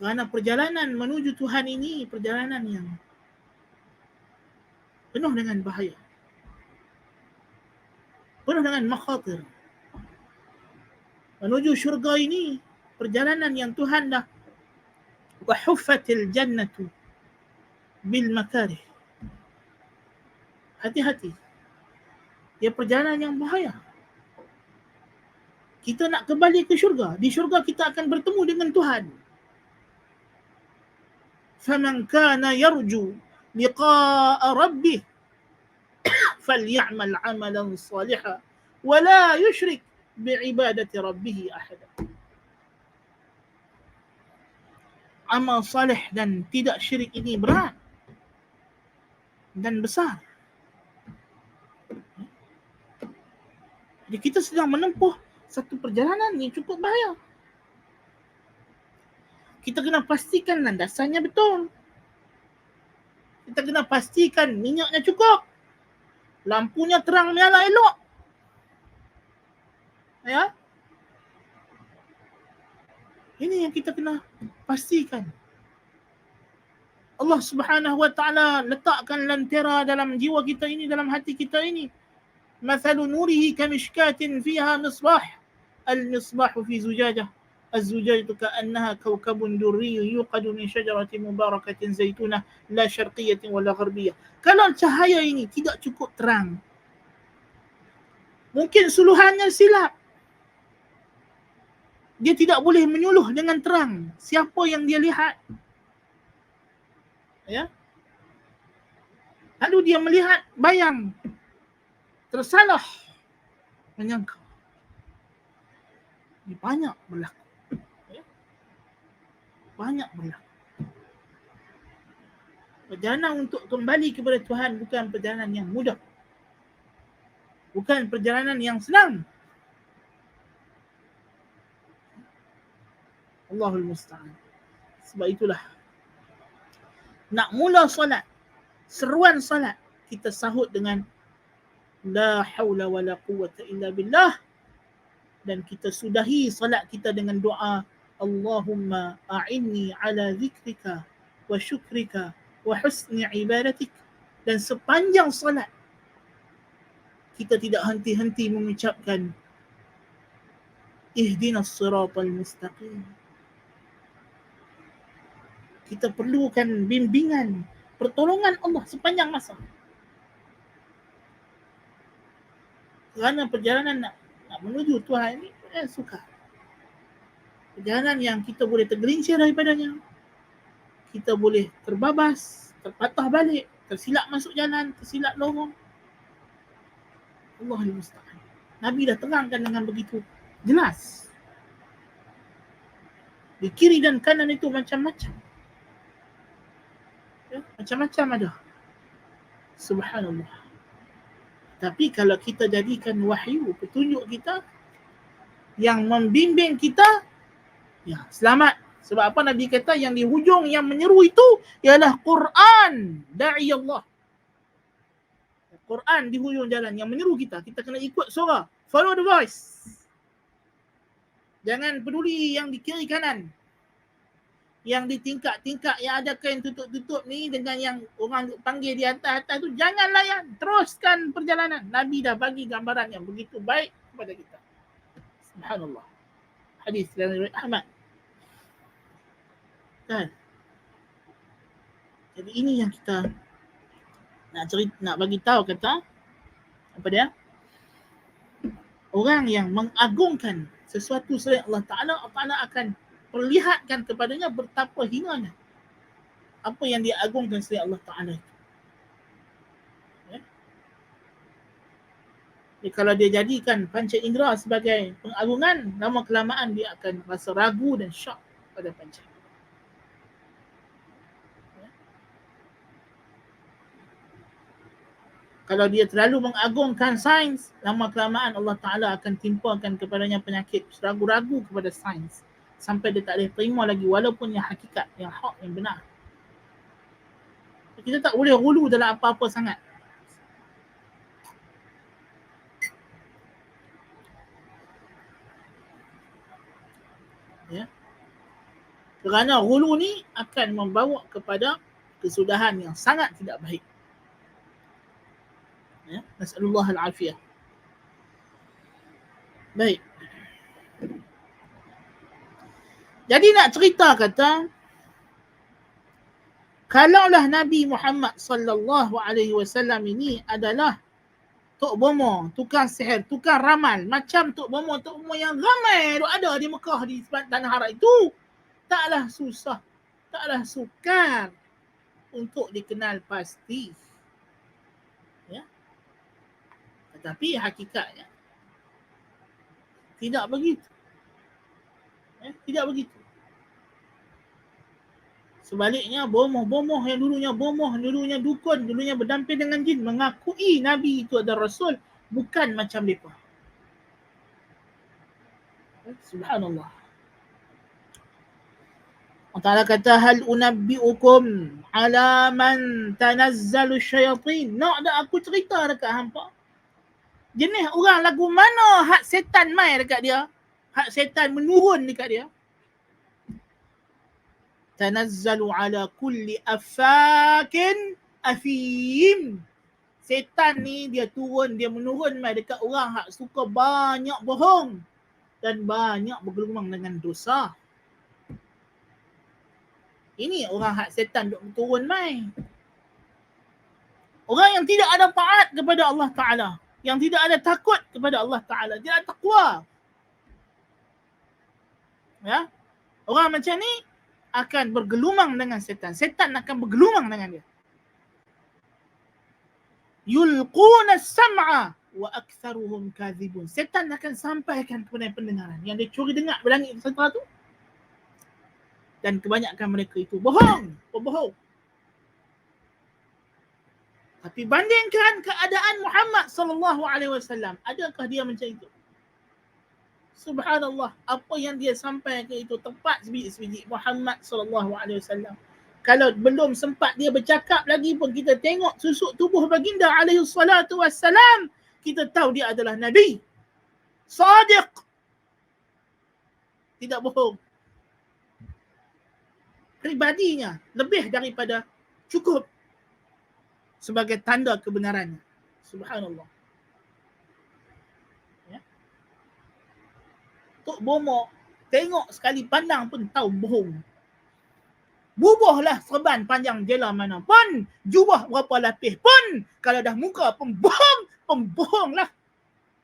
Kerana perjalanan menuju Tuhan ini perjalanan yang penuh dengan bahaya. Penuh dengan makhatir. Menuju syurga ini perjalanan yang Tuhan dah wa huffatil jannatu bil makarih. Hati-hati. Dia perjalanan yang bahaya. Kita nak kembali ke syurga. Di syurga kita akan bertemu dengan Tuhan. فَمَنْ كَانَ يَرْجُو لِقَاءَ رَبِّهِ فَلْيَعْمَلْ عَمَلًا صَالِحًا وَلَا يُشْرِكْ بِعِبَادَةِ رَبِّهِ أَحَدًا. Amal salih dan tidak syirik ini berat dan besar. Jadi kita sedang menempuh satu perjalanan yang cukup bahaya. Kita kena pastikan landasannya betul. Kita kena pastikan minyaknya cukup. Lampunya terang menyala elok. Ya. Ini yang kita kena pastikan. Allah Subhanahu wa taala letakkan lentera dalam jiwa kita ini, dalam hati kita ini. Mathalu nurihi kamishkatin fiha misbah. Al-misbah fi zujajah. Az-zujajatu ka'annaha kawkabun durri yuqadu min syajaratin mubarakatin zaitunah la syarqiyatin wala gharbiyah. Kalau cahaya ini tidak cukup terang, mungkin suluhannya silap. Dia tidak boleh menyuluh dengan terang siapa yang dia lihat. Ya. Lalu dia melihat bayang, tersalah menyangka. Ini banyak berlaku. Ya. Banyak berlaku. Perjalanan untuk kembali kepada Tuhan bukan perjalanan yang mudah. Bukan perjalanan yang senang. Allahul Musta'an. Sebab itulah nak mula solat, seruan solat, kita sahut dengan la haula wala quwwata illa billah, dan kita sudahi solat kita dengan doa Allahumma a'inni ala zikrika wa syukrika wa husni ibadatik. Dan sepanjang solat kita tidak henti-henti mengucapkan ihdinas siratal mustaqim. Kita perlukan bimbingan, pertolongan Allah sepanjang masa. Kerana perjalanan nak menuju Tuhan ini sukar. Perjalanan yang kita boleh tergelincir daripadanya. Kita boleh terbabas, terpatah balik, tersilap masuk jalan, tersilap lorong. Allahul Musta'an. Nabi dah terangkan dengan begitu jelas. Di kiri dan kanan itu macam-macam. Ya, macam-macam ada. Subhanallah. Tapi kalau kita jadikan wahyu, petunjuk kita yang membimbing kita, ya selamat. Sebab apa Nabi kata yang di hujung yang menyeru itu ialah Quran, da'i Allah. Quran di hujung jalan yang menyeru kita. Kita kena ikut suara. Follow the voice. Jangan peduli yang di kiri kanan. Yang di tingkap-tingkap yang ada kain tutup-tutup ni dengan yang orang panggil di atas-atas tu, jangan layan. Teruskan perjalanan. Nabi dah bagi gambaran yang begitu baik kepada kita. Subhanallah. Hadis dari Ahmad. Kan? Jadi ini yang kita nak bagi tahu, kata apa dia? Orang yang mengagungkan sesuatu selain Allah Ta'ala akan perlihatkan kepadanya betapa hinanya apa yang dia agungkan selain Allah Ta'ala itu. Ya? Jadi kalau dia jadikan panca indera sebagai pengagungan, lama kelamaan dia akan rasa ragu dan syak pada panca. Ya? Kalau dia terlalu mengagungkan sains, lama kelamaan Allah Ta'ala akan timpakan kepadanya penyakit ragu-ragu kepada sains. Sampai dia tak boleh terima lagi walaupun yang hakikat, yang hak, yang benar. Kita tak boleh hulu dalam apa-apa sangat. Ya. Kerana hulu ni akan membawa kepada kesudahan yang sangat tidak baik. Ya. Nas'alullah al-afiyah. Baik. Jadi nak cerita kata, kalaulah Nabi Muhammad sallallahu alaihi wasallam ini adalah Tok Bomo, tukang sihir, tukang ramal, macam Tok Bomo yang ramai ada di Mekah, di tanah Arab itu, taklah susah, taklah sukar untuk dikenal pasti. Ya. Tetapi hakikatnya tidak begitu. Ya, tidak begitu. Sebaliknya, bomoh-bomoh yang dulunya dukun, dulunya berdamping dengan jin, mengakui Nabi itu adalah Rasul, bukan macam mereka. Subhanallah. Allah Ta'ala kata, hal unabbi'ukum ala man tanazzalu syayatin. Nak dah aku cerita dekat hampa. Jenis orang lagu mana hak setan mai dekat dia? Hak setan menurun dekat dia? Tanazzalu ala kulli affakin afim. Setan ni dia turun, dia menurun mai dekat orang hak suka banyak bohong dan banyak bergelumang dengan dosa. Ini orang hak setan duk turun mai. Orang yang tidak ada taat kepada Allah Ta'ala, yang tidak ada takut kepada Allah Ta'ala, tidak takwa. Ya? Orang macam ni akan bergelumang dengan setan. Setan akan bergelumang dengan dia. Yulquna as-sam'a wa aktsaruhum kadhibun. Setan akan sampaikan kepada pendengaran yang dia curi dengar berlangit sesuatu. Dan kebanyakan mereka itu bohong, pembohong. Tapi bandingkan keadaan Muhammad sallallahu alaihi wasallam, adakah dia macam itu? Subhanallah, apa yang dia sampaikan itu tepat sebiji-sebiji. Muhammad sallallahu alaihi wasallam, kalau belum sempat dia bercakap lagi pun kita tengok susuk tubuh baginda alaihi salatu wassalam, kita tahu dia adalah Nabi Sadiq, tidak bohong. Pribadinya lebih daripada cukup sebagai tanda kebenarannya. Subhanallah. Ya. Tok Bomo tengok sekali pandang pun tahu bohong. Bubuhlah serban panjang jela mana pun, jubah berapa lapis pun, kalau dah muka pembohong lah.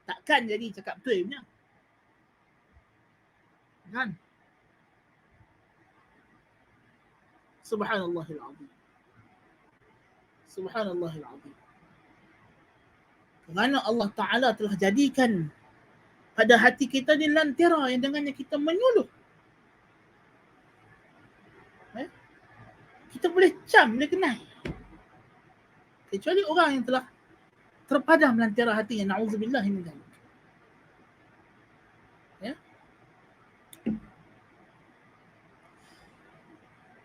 Takkan jadi cakap betul punya. Kan? Subhanallahil azim. Subhanallahil azim. Kerana Allah Ta'ala telah jadikan pada hati kita ni lantera yang dengannya kita menyuluh. Kita boleh cam, boleh kenal. Kecuali orang yang telah terpadam lantera hatinya. Na'udzubillah min dzalik. Ya.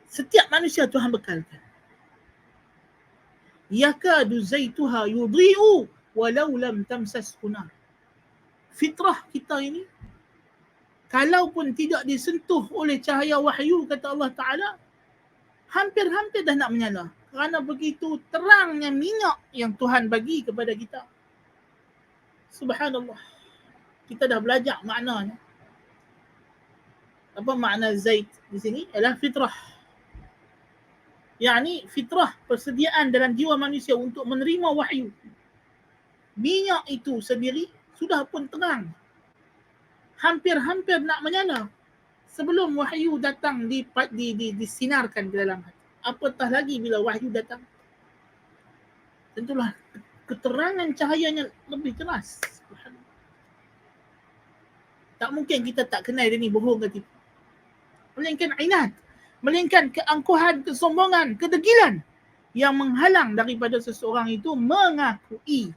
Setiap manusia Tuhan bekalkan. Yakadu zaituha yudhi'u walau lam tamsashu nar. Fitrah kita ini, kalaupun tidak disentuh oleh cahaya wahyu, kata Allah Ta'ala, hampir-hampir dah nak menyala. Kerana begitu terangnya minyak yang Tuhan bagi kepada kita. Subhanallah. Kita dah belajar maknanya. Apa makna zait di sini? Ialah fitrah. Yani fitrah, persediaan dalam jiwa manusia untuk menerima wahyu. Minyak itu sendiri sudah pun terang. Hampir-hampir nak menyala sebelum wahyu datang disinarkan ke dalam hati. Apatah lagi bila wahyu datang. Tentulah keterangan cahayanya lebih jelas. Tak mungkin kita tak kenal dia ni bohong ke tipu. Melainkan inat, melainkan keangkuhan, kesombongan, kedegilan yang menghalang daripada seseorang itu mengakui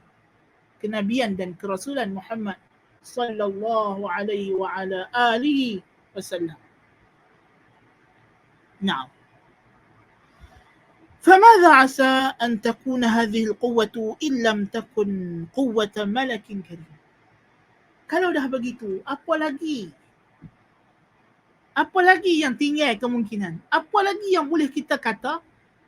kenabian dan kerasulan Muhammad sallallahu alaihi wa ala alihi wasallam. Nah, فماذا عسى أن تكون هذه القوة إن لم تكن قوة ملك كريم. Kalau dah begitu, apa lagi yang tinggal kemungkinan? Apa lagi yang boleh kita kata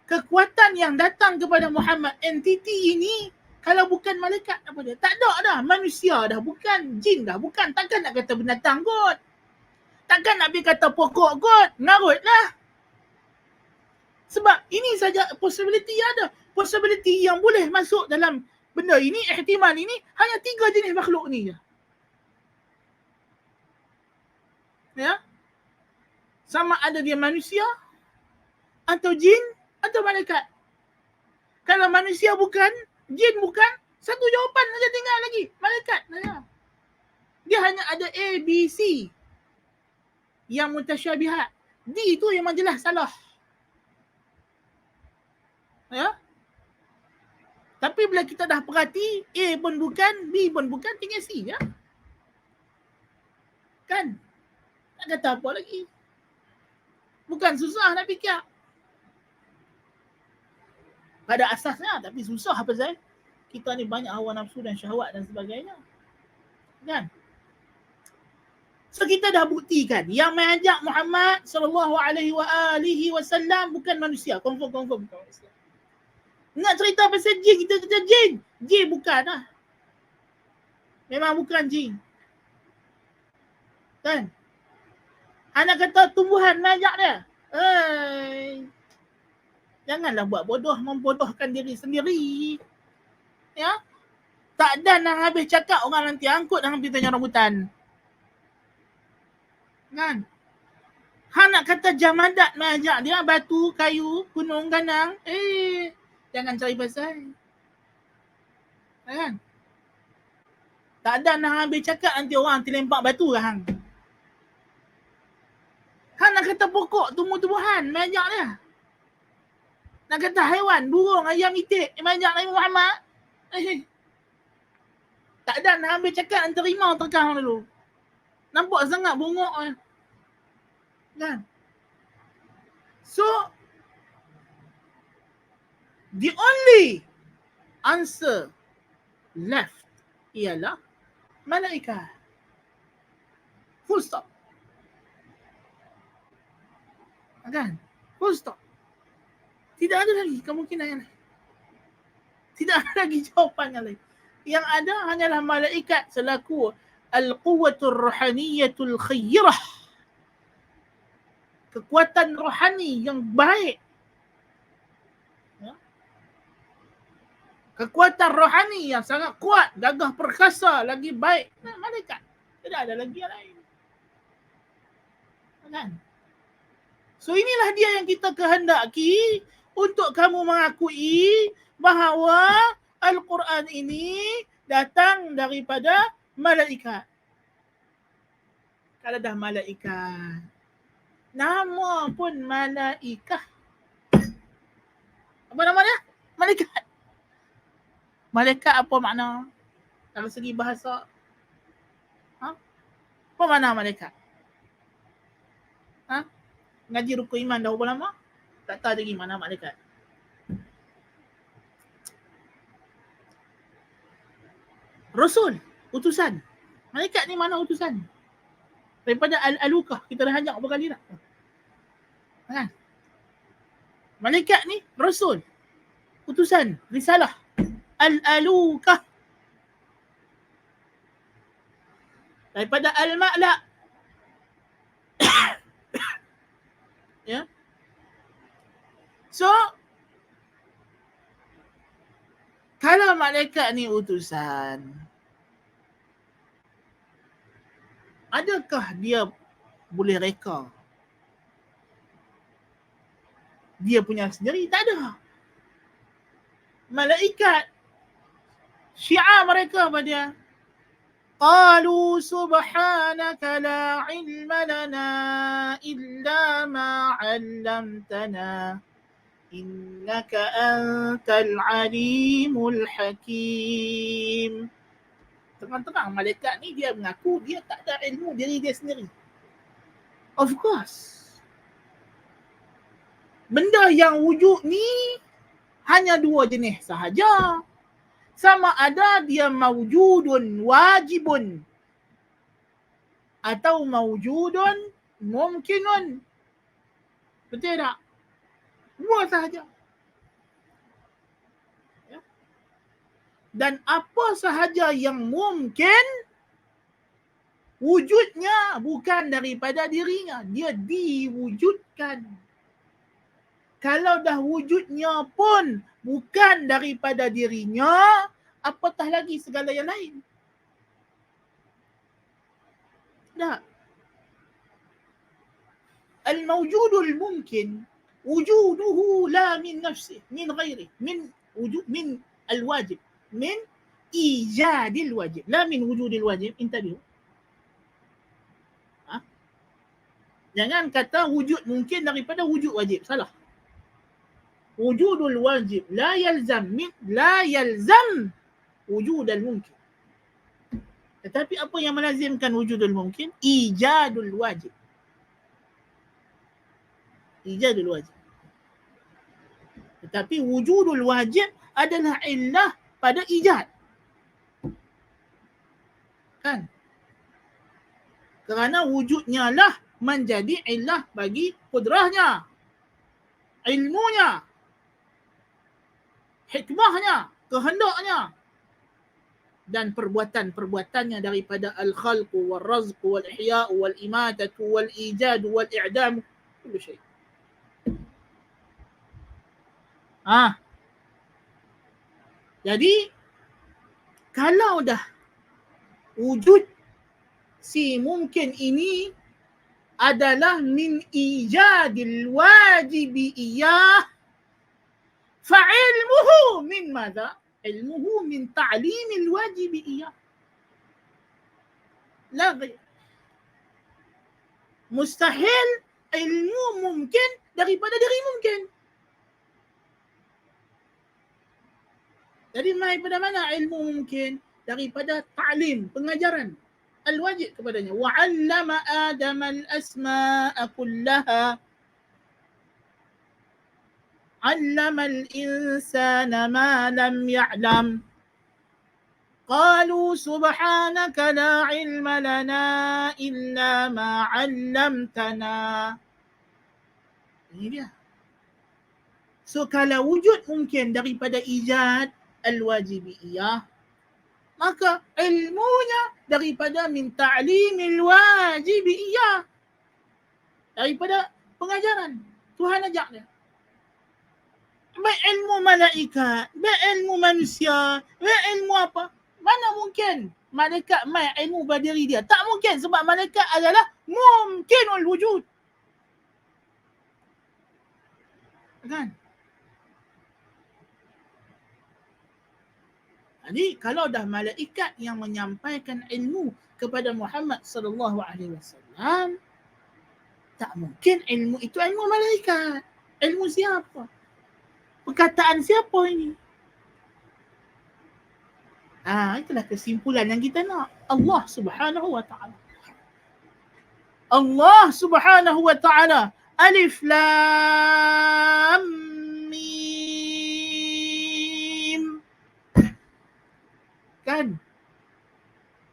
kekuatan yang datang kepada Muhammad, entiti ini, kalau bukan malaikat apa dia? Tak ada dah, manusia dah, bukan jin dah, bukan. Takkan nak kata binatang kot. Takkan nak pergi kata pokok kot. Ngarut lah. Sebab ini saja possibility ada. Possibility yang boleh masuk dalam benda ini, ihtimal ini, hanya 3 jenis makhluk ni je. Ya? Sama ada dia manusia, atau jin, atau malaikat. Kalau manusia bukan, jin bukan, satu jawapan saja tinggal lagi. Malaikat saja. Dia hanya ada A, B, C yang mutasyabihat. D tu yang jelas salah. Ya? Tapi bila kita dah perhati, A pun bukan, B pun bukan, tinggal C ya. Kan? Nak kata apa lagi? Bukan susah nak fikir. Pada asasnya, tapi susah apa saya? Kita ni banyak hawa nafsu dan syahwat dan sebagainya. Kan? So kita dah buktikan yang mengajak Muhammad sallallahu alaihi wasallam bukan manusia. Confirm bukan manusia. Nak cerita pasal jin, kita cerita jin. Jin bukan lah. Memang bukan jin. Kan? Anak kata tumbuhan mengajak dia. Janganlah buat bodoh, membodohkan diri sendiri. Ya? Tak ada nak habis cakap orang nanti angkut dengan pitanya rambutan. Kan? Hang nak kata jamadat mengajak dia, batu, kayu, gunung, ganang. Jangan cari pasal. Kan? Tak ada nak habis cakap nanti orang terlempak batu lah hang. Hang nak kata pokok, tumbuh-tumbuhan mengajak dia. Nak kata haiwan, burung, ayam, itik mengajak Nabi Muhammad. Tak ada nak ambil cakap nanti rimau terkang dulu. Nampak sangat bongok. Kan? So, the only answer left ialah malaikat. Full stop. Kan? Full stop. Tidak ada lagi kemungkinan yang lain. Tidak ada lagi jawapan yang lain. Yang ada hanyalah malaikat selaku al-quwwatur ruhaniyatul khayrah. Kekuatan rohani yang baik. Ya? Kekuatan rohani yang sangat kuat, gagah perkasa, lagi baik. Nah, malaikat. Tidak ada lagi yang lain. Kan? So inilah dia yang kita kehendaki untuk kamu mengakui bahawa Al-Quran ini datang daripada malaikat. Kalau dah malaikat, nama pun malaikah. Apa nama dia? Malaikat. Malaikat apa makna? Dalam segi bahasa. Apa makna malaikat? Ngaji rukun iman dah berapa lama? Tak tahu lagi mana malaikat. Rasul, utusan. Malaikat ni mana utusan? Daripada al-alukah, kita dah ajak berapa kali dah. Kan? Malaikat ni rasul, utusan, risalah. Al-alukah. Daripada al-ma'la. Ya. So, kalau malaikat ni utusan, adakah dia boleh reka? Dia punya sendiri? Tak ada. Malaikat, syiar mereka apa dia? Qalu subhanaka la ilma lana illa ma 'allamtana innaka antal alimul hakim. Terang-terang malaikat ni dia mengaku dia tak ada ilmu diri dia sendiri. Of course. Benda yang wujud ni Hanya dua jenis sahaja. Sama ada dia mawjudun wajibun atau mawjudun mumkinun. Betul tak? Dua sahaja. Ya. Dan apa sahaja yang mungkin, wujudnya bukan daripada dirinya. Dia diwujudkan. Kalau dah wujudnya pun bukan daripada dirinya, apatah lagi segala yang lain. Tak. Al-mawjudul mumkin wujuduhu la min nafsih, min ghairih, min al-wajib, min ijadil wajib, la min wujudil wajib. Intabihu. Jangan kata wujud mungkin daripada wujud wajib. Salah. Wujudul wajib la yalzam wujudul mungkin. Tetapi apa yang melazimkan wujudul mungkin? Ijadul wajib. Ijadul wajib. Tetapi wujudul wajib adalah illah pada ijad. Kan? Kerana wujudnya lah menjadi illah bagi kudrahnya, ilmunya, hikmahnya, kehendaknya, dan perbuatan-perbuatannya daripada al-khalqu wal-razqu wal-ihya'u wal-imatatu wal-ijadu wal-i'damu, kullu syai'. Jadi kalau dah wujud si mungkin ini adalah min ijadil wajibi iyah, fa'ilmuhu min madha? Ilmuhu min ta'limil wajibi iyah. La ghayr. Mustahil ilmu mungkin daripada diri mungkin. Jadi daripada mana ilmu mungkin? Daripada ta'lim, pengajaran al-wajib kepadanya. Wa'allama Adam al-asma'a kullaha. Allama al-insana ma lam ya'lam. Qalu subhanaka la ilma lana illa ma 'allamtana. Ini dia. So kalau wujud mungkin daripada ijad al-wajibiyah, maka ilmunya daripada min ta'limil wajibiyah, daripada pengajaran. Tuhan ajak dia. Baik ilmu malaikat, baik ilmu manusia, baik ilmu apa. Mana mungkin malaikat mai ilmu pada diri dia? Tak mungkin, sebab malaikat adalah mumkinul wujud. Kan? Jadi kalau dah malaikat yang menyampaikan ilmu kepada Muhammad sallallahu alaihi wasallam, tak mungkin ilmu itu ilmu malaikat. Ilmu siapa? Perkataan siapa ini? Itulah kesimpulan yang kita nak. Allah Subhanahu wa ta'ala. Allah Subhanahu wa ta'ala. Alif Lam Mim. Kan?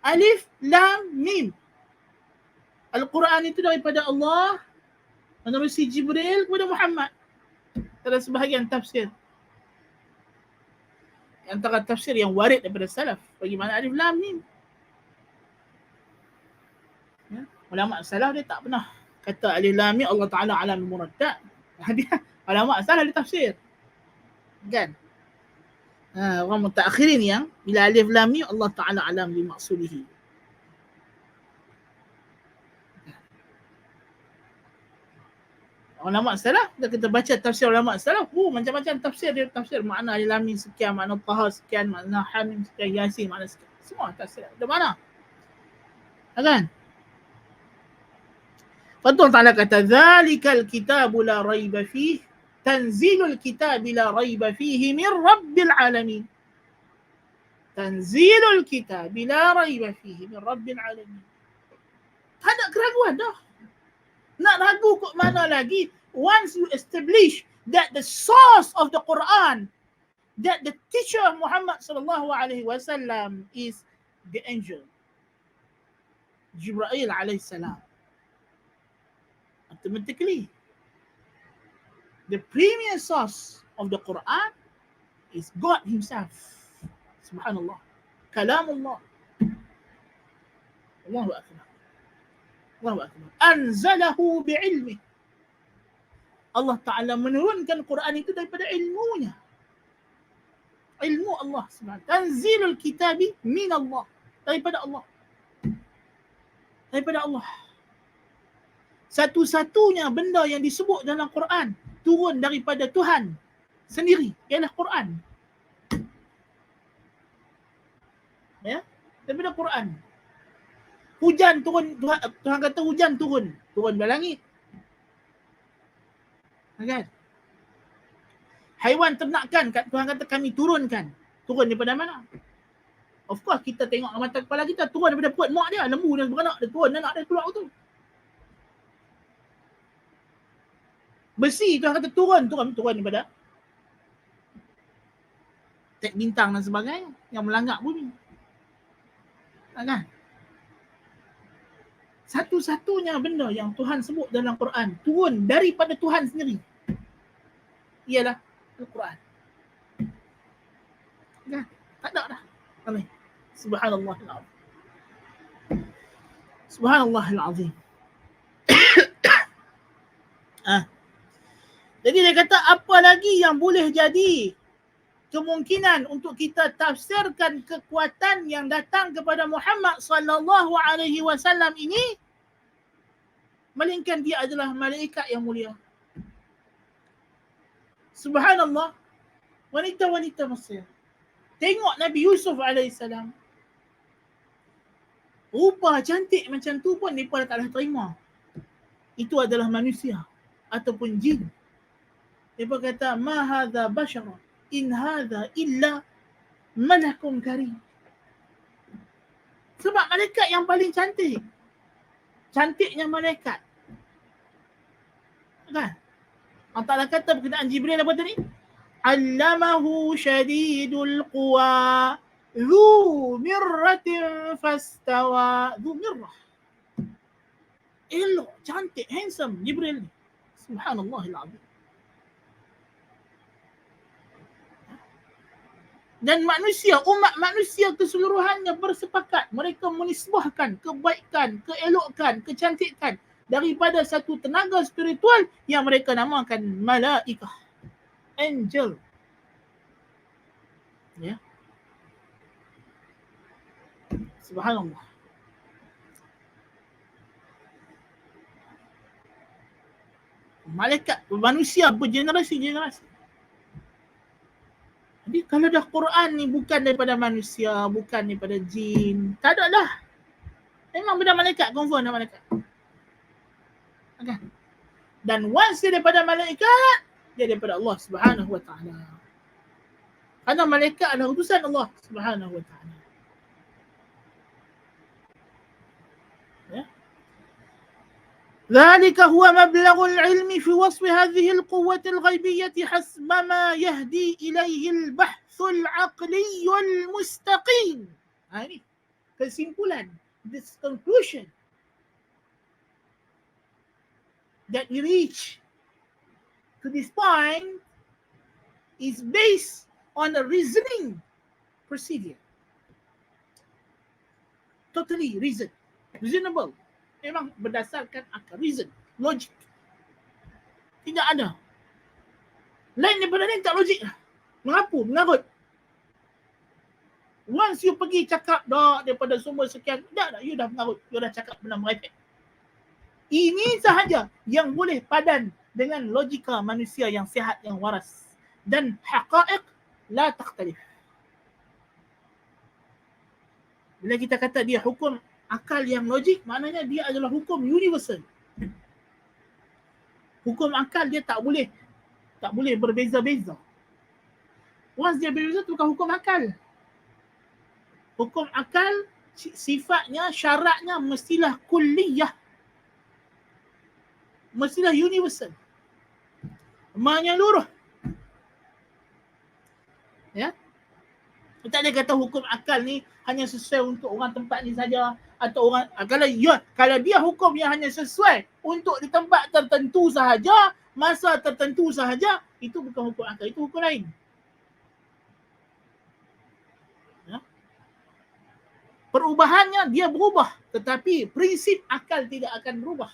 Alif Lam Mim. Al-Quran itu daripada Allah menerusi Jibril kepada Muhammad. Ada sebahagian tafsir. Antara tafsir yang warid daripada salaf. Bagaimana Alif Lam Mim. Ya? Ulama salaf dia tak pernah kata Alif Lam Mim Allah Ta'ala alam muraddad. Ulama salaf dia tafsir. Kan? Orang mutaakhirin yang bila Alif Lam Mim Allah Ta'ala alam bimaksudihi. Ulama salaf, kita baca tafsir ulama salaf, macam-macam tafsir dia, tafsir makna Alif Lam Mim sekian, makna Taha sekian, makna Hamim sekian, Yasin makna sekian. Semua tafsir. Ada mana? Kan? Allah Ta'ala kata zalikal kitabu la raiba fihi tanzilul kitabi la raiba fihi min rabbil alamin. Tanzilul kitabi la raiba fihi min rabbil alamin. Tak ada keraguan dah. Nak ragu kok mana lagi? Once you establish that the source of the Quran that the teacher of Muhammad sallallahu alaihi wasallam is the angel Jibril alaihi salam. Automatically, the premier source of the Quran is God himself. Subhanallah. Kalamullah. Allahu akbar. Allahu akbar. Anzalahu bi'ilmi. Allah Ta'ala menurunkan Quran itu daripada ilmunya. Ilmu Allah Subhanahu. Tanzilul kitabi min Allah. Daripada Allah. Daripada Allah. Satu-satunya benda yang disebut dalam Quran turun daripada Tuhan sendiri ialah Quran. Ya, daripada Quran. Hujan turun, Tuhan kata hujan turun dari langit. Kan? Haiwan ternakan Tuhan kata kami turunkan. Turun daripada mana? Of course kita tengok mata kepala kita turun daripada perut mak dia, lembu dan beranak dia turun, anak dia keluar tu. Besi Tuhan kata turun daripada tek bintang dan sebagainya yang melanggar bumi. Kan? Satu-satunya benda yang Tuhan sebut dalam Quran turun daripada Tuhan sendiri ialah Al-Quran. Kan? Tak ada dah. Amin. Subhanallahil azim. Subhanallahil azim. Jadi dia kata apa lagi yang boleh jadi kemungkinan untuk kita tafsirkan kekuatan yang datang kepada Muhammad sallallahu alaihi wasallam ini melainkan dia adalah malaikat yang mulia. Subhanallah. Wanita-wanita Mesir. Tengok Nabi Yusuf alaihissalam. Rupa cantik macam tu pun mereka tak boleh terima. Itu adalah manusia ataupun jin. Mereka kata ma hadza bashara in hadza illa malakun karim. Sebab malaikat yang paling cantik. Cantiknya malaikat. Kan? Allah Ta'ala kata berkenaan Jibril apa tadi? Allamahu syadidul quwa Dhu mirratin fastawa. Dhu mirrah. Elok, cantik, handsome Jibril. Subhanallahil azim. Dan manusia, umat manusia keseluruhannya bersepakat. Mereka menisbahkan kebaikan, keelokan, kecantikan daripada satu tenaga spiritual yang mereka namakan malaikah. Angel. Ya. Subhanallah. Malaikat, manusia bergenerasi-generasi. Jadi kalau dah Quran ni bukan daripada manusia, bukan daripada jin, tak ada dah. Memang benda malaikat, confirm dah malaikat. Okay. Dan once dia daripada malaikat, dia daripada Allah Subhanahu Wa Taala. Kerana malaikat adalah utusan Allah Subhanahu Wa Taala. ذلك هو مبلغ العلم في وصف هذه القوة الغيبية حسب ما يهدي إليه البحث العقلي المستقيم. Ini kesimpulan, this conclusion that we reach to this point is based on a reasoning procedure. Totally reasonable. Memang berdasarkan akal, reason, logik. Tidak ada. Lain daripada ni tak logik lah. Mengapu, mengarut. Once you pergi cakap dah daripada sumber sekian, dah, you dah mengarut. You dah cakap benda merepek. Ini sahaja yang boleh padan dengan logika manusia yang sihat, yang waras. Dan haqaiq la takhtalif. Bila kita kata dia hukum akal yang logik, maknanya dia adalah hukum universal. Hukum akal dia tak boleh berbeza-beza. Once dia berbeza, itu bukan hukum akal. Hukum akal sifatnya, syaratnya mestilah kulliyah. Mestilah universal. Menyeluruh. Tak ada kata hukum akal ni hanya sesuai untuk orang tempat ni saja, atau orang kalau dia hukum yang hanya sesuai untuk di tempat tertentu sahaja, masa tertentu sahaja, itu bukan hukum akal, itu hukum lain. Ya? Perubahannya dia berubah, tetapi prinsip akal tidak akan berubah.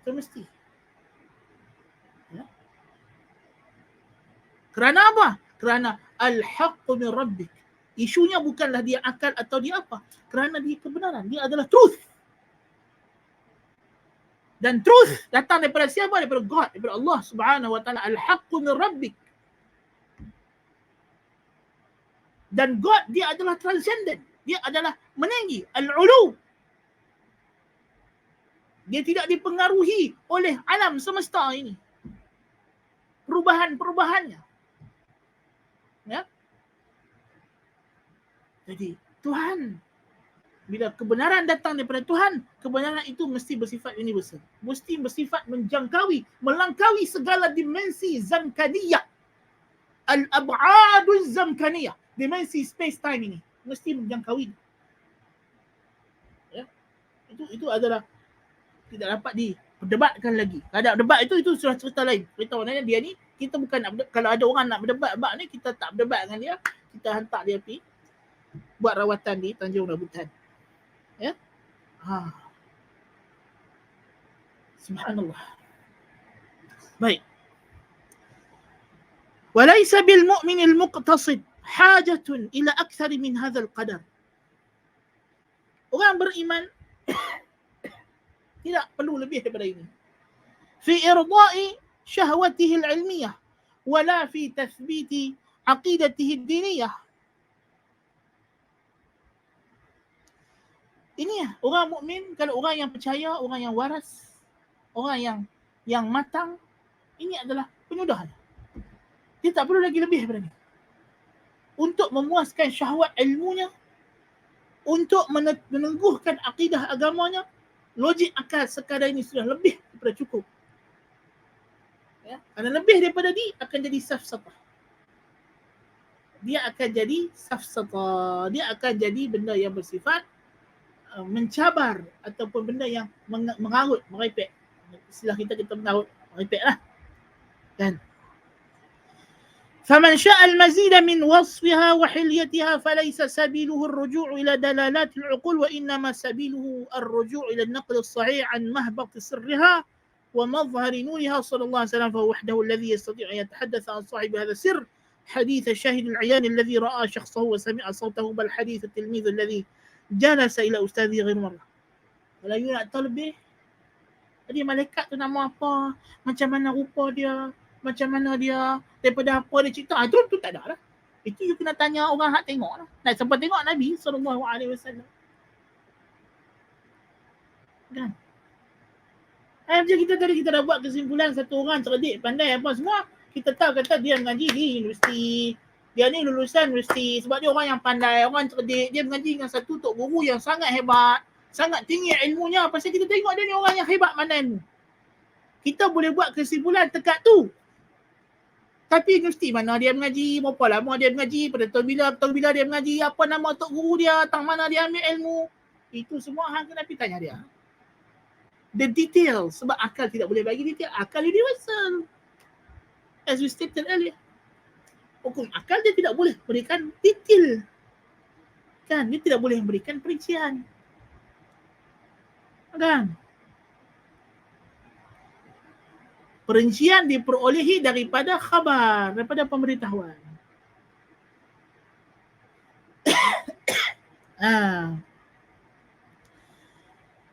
Itu mesti. Ya? Kerana apa? Kerana al-haqqu min rabbik. Isunya bukanlah dia akal atau dia apa. Kerana dia kebenaran. Dia adalah truth. Dan truth datang daripada siapa? Daripada God. Daripada Allah subhanahu wa ta'ala. Al-haqqu min rabbik. Dan God dia adalah transcendent. Dia adalah meninggi. Al-ulu. Dia tidak dipengaruhi oleh alam semesta ini. Perubahan-perubahannya. Ya. Jadi Tuhan, bila kebenaran datang daripada Tuhan, kebenaran itu mesti bersifat universal. Mesti bersifat menjangkaui, melangkaui segala dimensi zamkaniyah. Al-ab'aduz zamkaniyah. Dimensi space-time ini. Mesti menjangkaui. Ya. Itu adalah tidak dapat diperdebatkan lagi. Ada debat itu sudah cerita lain. Cerita maknanya dia ni, kita bukan nak kalau ada orang nak berdebat ni, kita tak berdebat dengan dia, kita hantar dia pergi buat rawatan di Tanjung Rambutan. Ya. Subhanallah. Baik. Walaysa bil mu'minil muqtasid hajatun ila akthar min hadzal qadar. Orang beriman tidak perlu lebih daripada ini. Fi irda'i syahwatihi al-ilmiyah wala fi tathbiti aqidatihi ad-diniyah. Ini orang mukmin, kalau orang yang percaya, orang yang waras, orang yang matang, ini adalah penyudah. Dia tak perlu lagi lebih daripada ini. Untuk memuaskan syahwat ilmunya, untuk meneguhkan akidah agamanya, logik akal sekadar ini sudah lebih daripada cukup. Ya, kerana lebih daripada ini akan jadi safsatah. Dia akan jadi safsatah. Dia akan jadi benda yang bersifat mencabar ataupun benda yang mengarut, merepek. Istilah kita mengarut, merepek lah. Dan فمن شاء المزيد من وصفها وحليتها فليس سبيله الرجوع إلى دلالات العقول وإنما سبيله الرجوع إلى النقل الصحيح عن مهبط سرها ومظهر نورها صلى الله عليه وسلم، فهو وحده الذي يستطيع أن يتحدث عن صاحب هذا السر حديث الشاهد العيان الذي رأى شخصه وسمع صوته، بل حديث التلميذ الذي جلس إلى أستاذه غير مرة. Kalau you nak tahu lebih, dia malaikat tu nama apa, macam mana rupa dia, macam mana dia, daripada apa dia cerita, itu tak ada lah. Itu you kena tanya orang hak tengok lah. Nak sampai tengok Nabi SAW. Kan? Macam kita tadi, kita dah buat kesimpulan satu orang cerdik, pandai apa semua, kita tahu kata dia mengaji di universiti, dia ni lulusan universiti, sebab dia orang yang pandai, orang cerdik, dia mengaji dengan satu tok guru yang sangat hebat, sangat tinggi ilmunya, pasal kita tengok dia ni orang yang hebat mana ilmu. Kita boleh buat kesimpulan dekat tu. Tapi universiti mana dia mengaji, berapa lama dia mengaji, pada tahun bila dia mengaji, apa nama tok guru dia, tang mana dia ambil ilmu. Itu semua hang kena pergi tanya dia. The details, sebab akal tidak boleh bagi detail. Akal universal. As we stated earlier. Hukum akal dia tidak boleh berikan detail. Kan? Dia tidak boleh memberikan perincian. Kan? Perincian diperolehi daripada khabar, daripada pemberitahuan.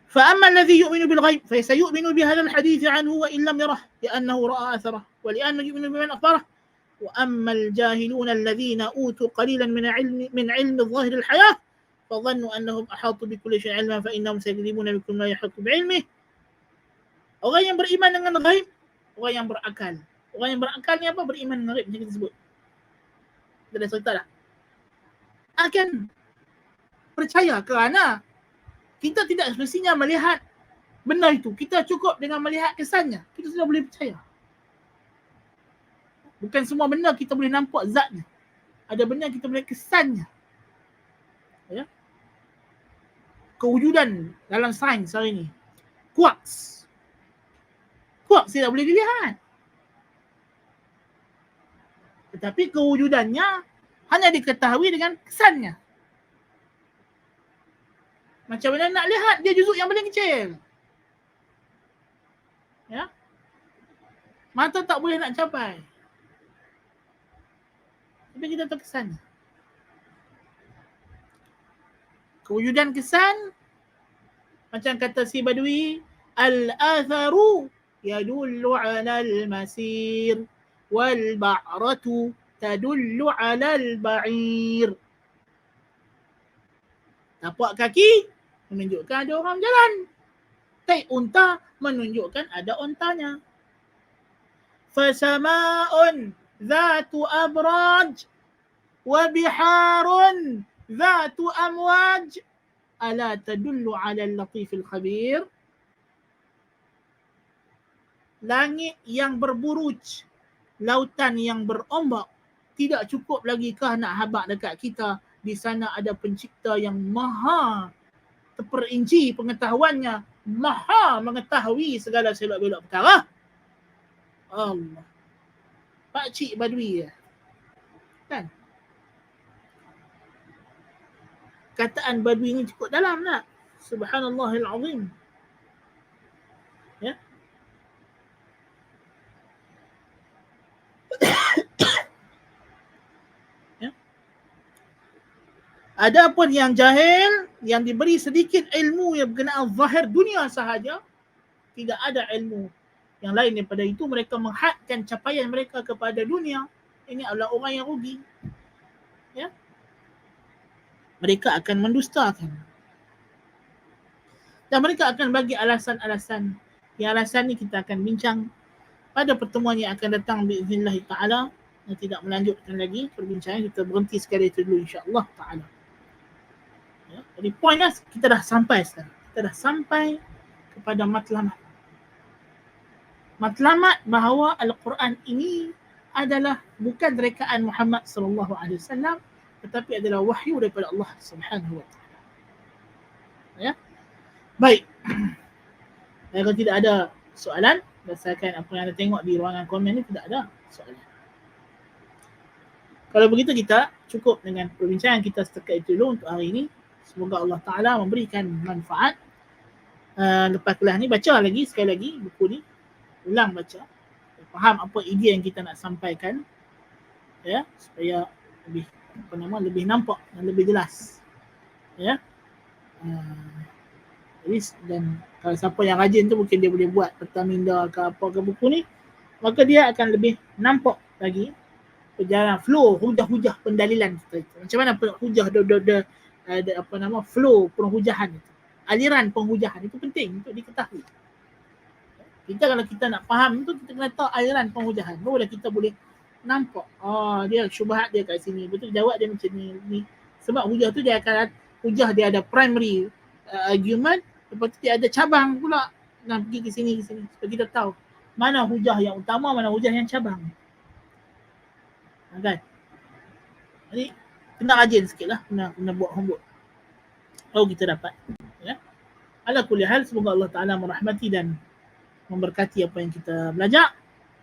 فأما الذي يؤمن بالغيب فسيؤمن بهذا الحديث عنه وإن لم يره لأنه رأى أثره ولأنه يؤمن بمن أخبره. وأما الجاهلون الذين أوتوا قليلا من علم الظاهر الحياة فظنوا أنهم أحاطوا بكل شيء علما فإنهم سيكذبون بكل ما يحيط بعلمه. Orang yang beriman dengan ghaib, orang yang berakal. Orang yang berakal ni apa? Beriman dengan ghaib, macam kita sebut. Kita dah cerita dah. Akan percaya kerana kita tidak semestinya melihat benda itu. Kita cukup dengan melihat kesannya. Kita sudah boleh percaya. Bukan semua benda kita boleh nampak zatnya. Ada benda kita boleh kesannya. Ya. Kewujudan dalam sains hari ini. Quarks. Quarks tidak boleh dilihat. Tetapi kewujudannya hanya diketahui dengan kesannya. Macam mana nak lihat dia juzuk yang paling kecil. Ya. Mata tak boleh nak capai. Tapi kita tahu kesannya. Kewujudan kesan, macam kata si Badui, al-atharu yadullu ala al-masir wal ba'ratu tadullu ala al-ba'ir. Tapak kaki menunjukkan ada orang jalan. Tai unta menunjukkan ada untanya. Fasama'un dhatu abraj wa biharun dhatu amwaj ala tadullu ala al-latif al-khabir. Langit yang berburuj, lautan yang berombak, tidak cukup lagi kah nak habaq dekat kita? Di sana ada pencipta yang maha terperinci pengetahuannya, maha mengetahui segala selok-belok perkara. Allah. Pakcik Badui ya. Kan? Kataan Badui ni cukup dalam tak? Subhanallahil azim. Ya. Ya. Adapun yang jahil, yang diberi sedikit ilmu yang berkenaan zahir dunia sahaja, tidak ada ilmu yang lain daripada itu, mereka menghadkan capaian mereka kepada dunia. Ini adalah orang yang rugi. Ya. Mereka akan mendustakan. Dan mereka akan bagi alasan-alasan. Yang alasan ni kita akan bincang pada pertemuan yang akan datang biiznillah ta'ala. Yang tidak melanjutkan lagi perbincangan, kita berhenti sekali itu dulu insya-Allah ta'ala. Ya. Jadi poinnya kita dah sampai sekarang. Kita dah sampai kepada matlamat. Matlamat bahawa Al-Quran ini adalah bukan rekaan Muhammad sallallahu alaihi wasallam, tetapi adalah wahyu daripada Allah Subhanahu wa taala. Ya. Baik. Dan kalau tidak ada soalan, berdasarkan apa yang anda tengok di ruangan komen ni, tidak ada soalan. Kalau begitu kita cukup dengan perbincangan kita setakat itu dulu untuk hari ini. Semoga Allah Ta'ala memberikan manfaat. Lepas kelas ni baca lagi sekali lagi buku ni. Ulang baca. Faham apa idea yang kita nak sampaikan. Ya, supaya lebih nampak dan lebih jelas. Ya. Dan kalau siapa yang rajin tu mungkin dia boleh buat peta minda ke apa ke buku ni, maka dia akan lebih nampak lagi perjalanan flow hujah-hujah pendalilan kita itu. Macam mana hujah flow penghujahan itu. Aliran penghujahan itu penting untuk diketahui. Kalau kita nak faham tu, kita kena tahu aliran penghujahan. Barulah kita boleh nampak. Dia syubhat dia kat sini. Betul jawab dia macam ni. Sebab hujah tu dia ada primary argument, lepas tu dia ada cabang pula. Nak pergi ke sini. Supaya kita tahu mana hujah yang utama, mana hujah yang cabang. Kan? Jadi kena rajin sikit lah. Kena buat homework. Baru kita dapat. Ya? Ala kulli hal, semoga Allah Ta'ala merahmati dan memberkati apa yang kita belajar.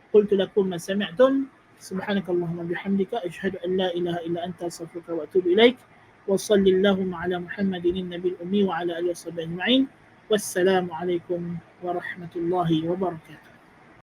Qultu lakum ma sami'tum. Subhanakallahumma bihamdika. Ashhadu an la ilaha illa anta astaghfiruka wa atubu ilaik. Wa sallallahu ala Muhammadin nabil ummi wa ala alihi wa sahbihi ajma'in. Wassalamu alaikum warahmatullahi wabarakatuh.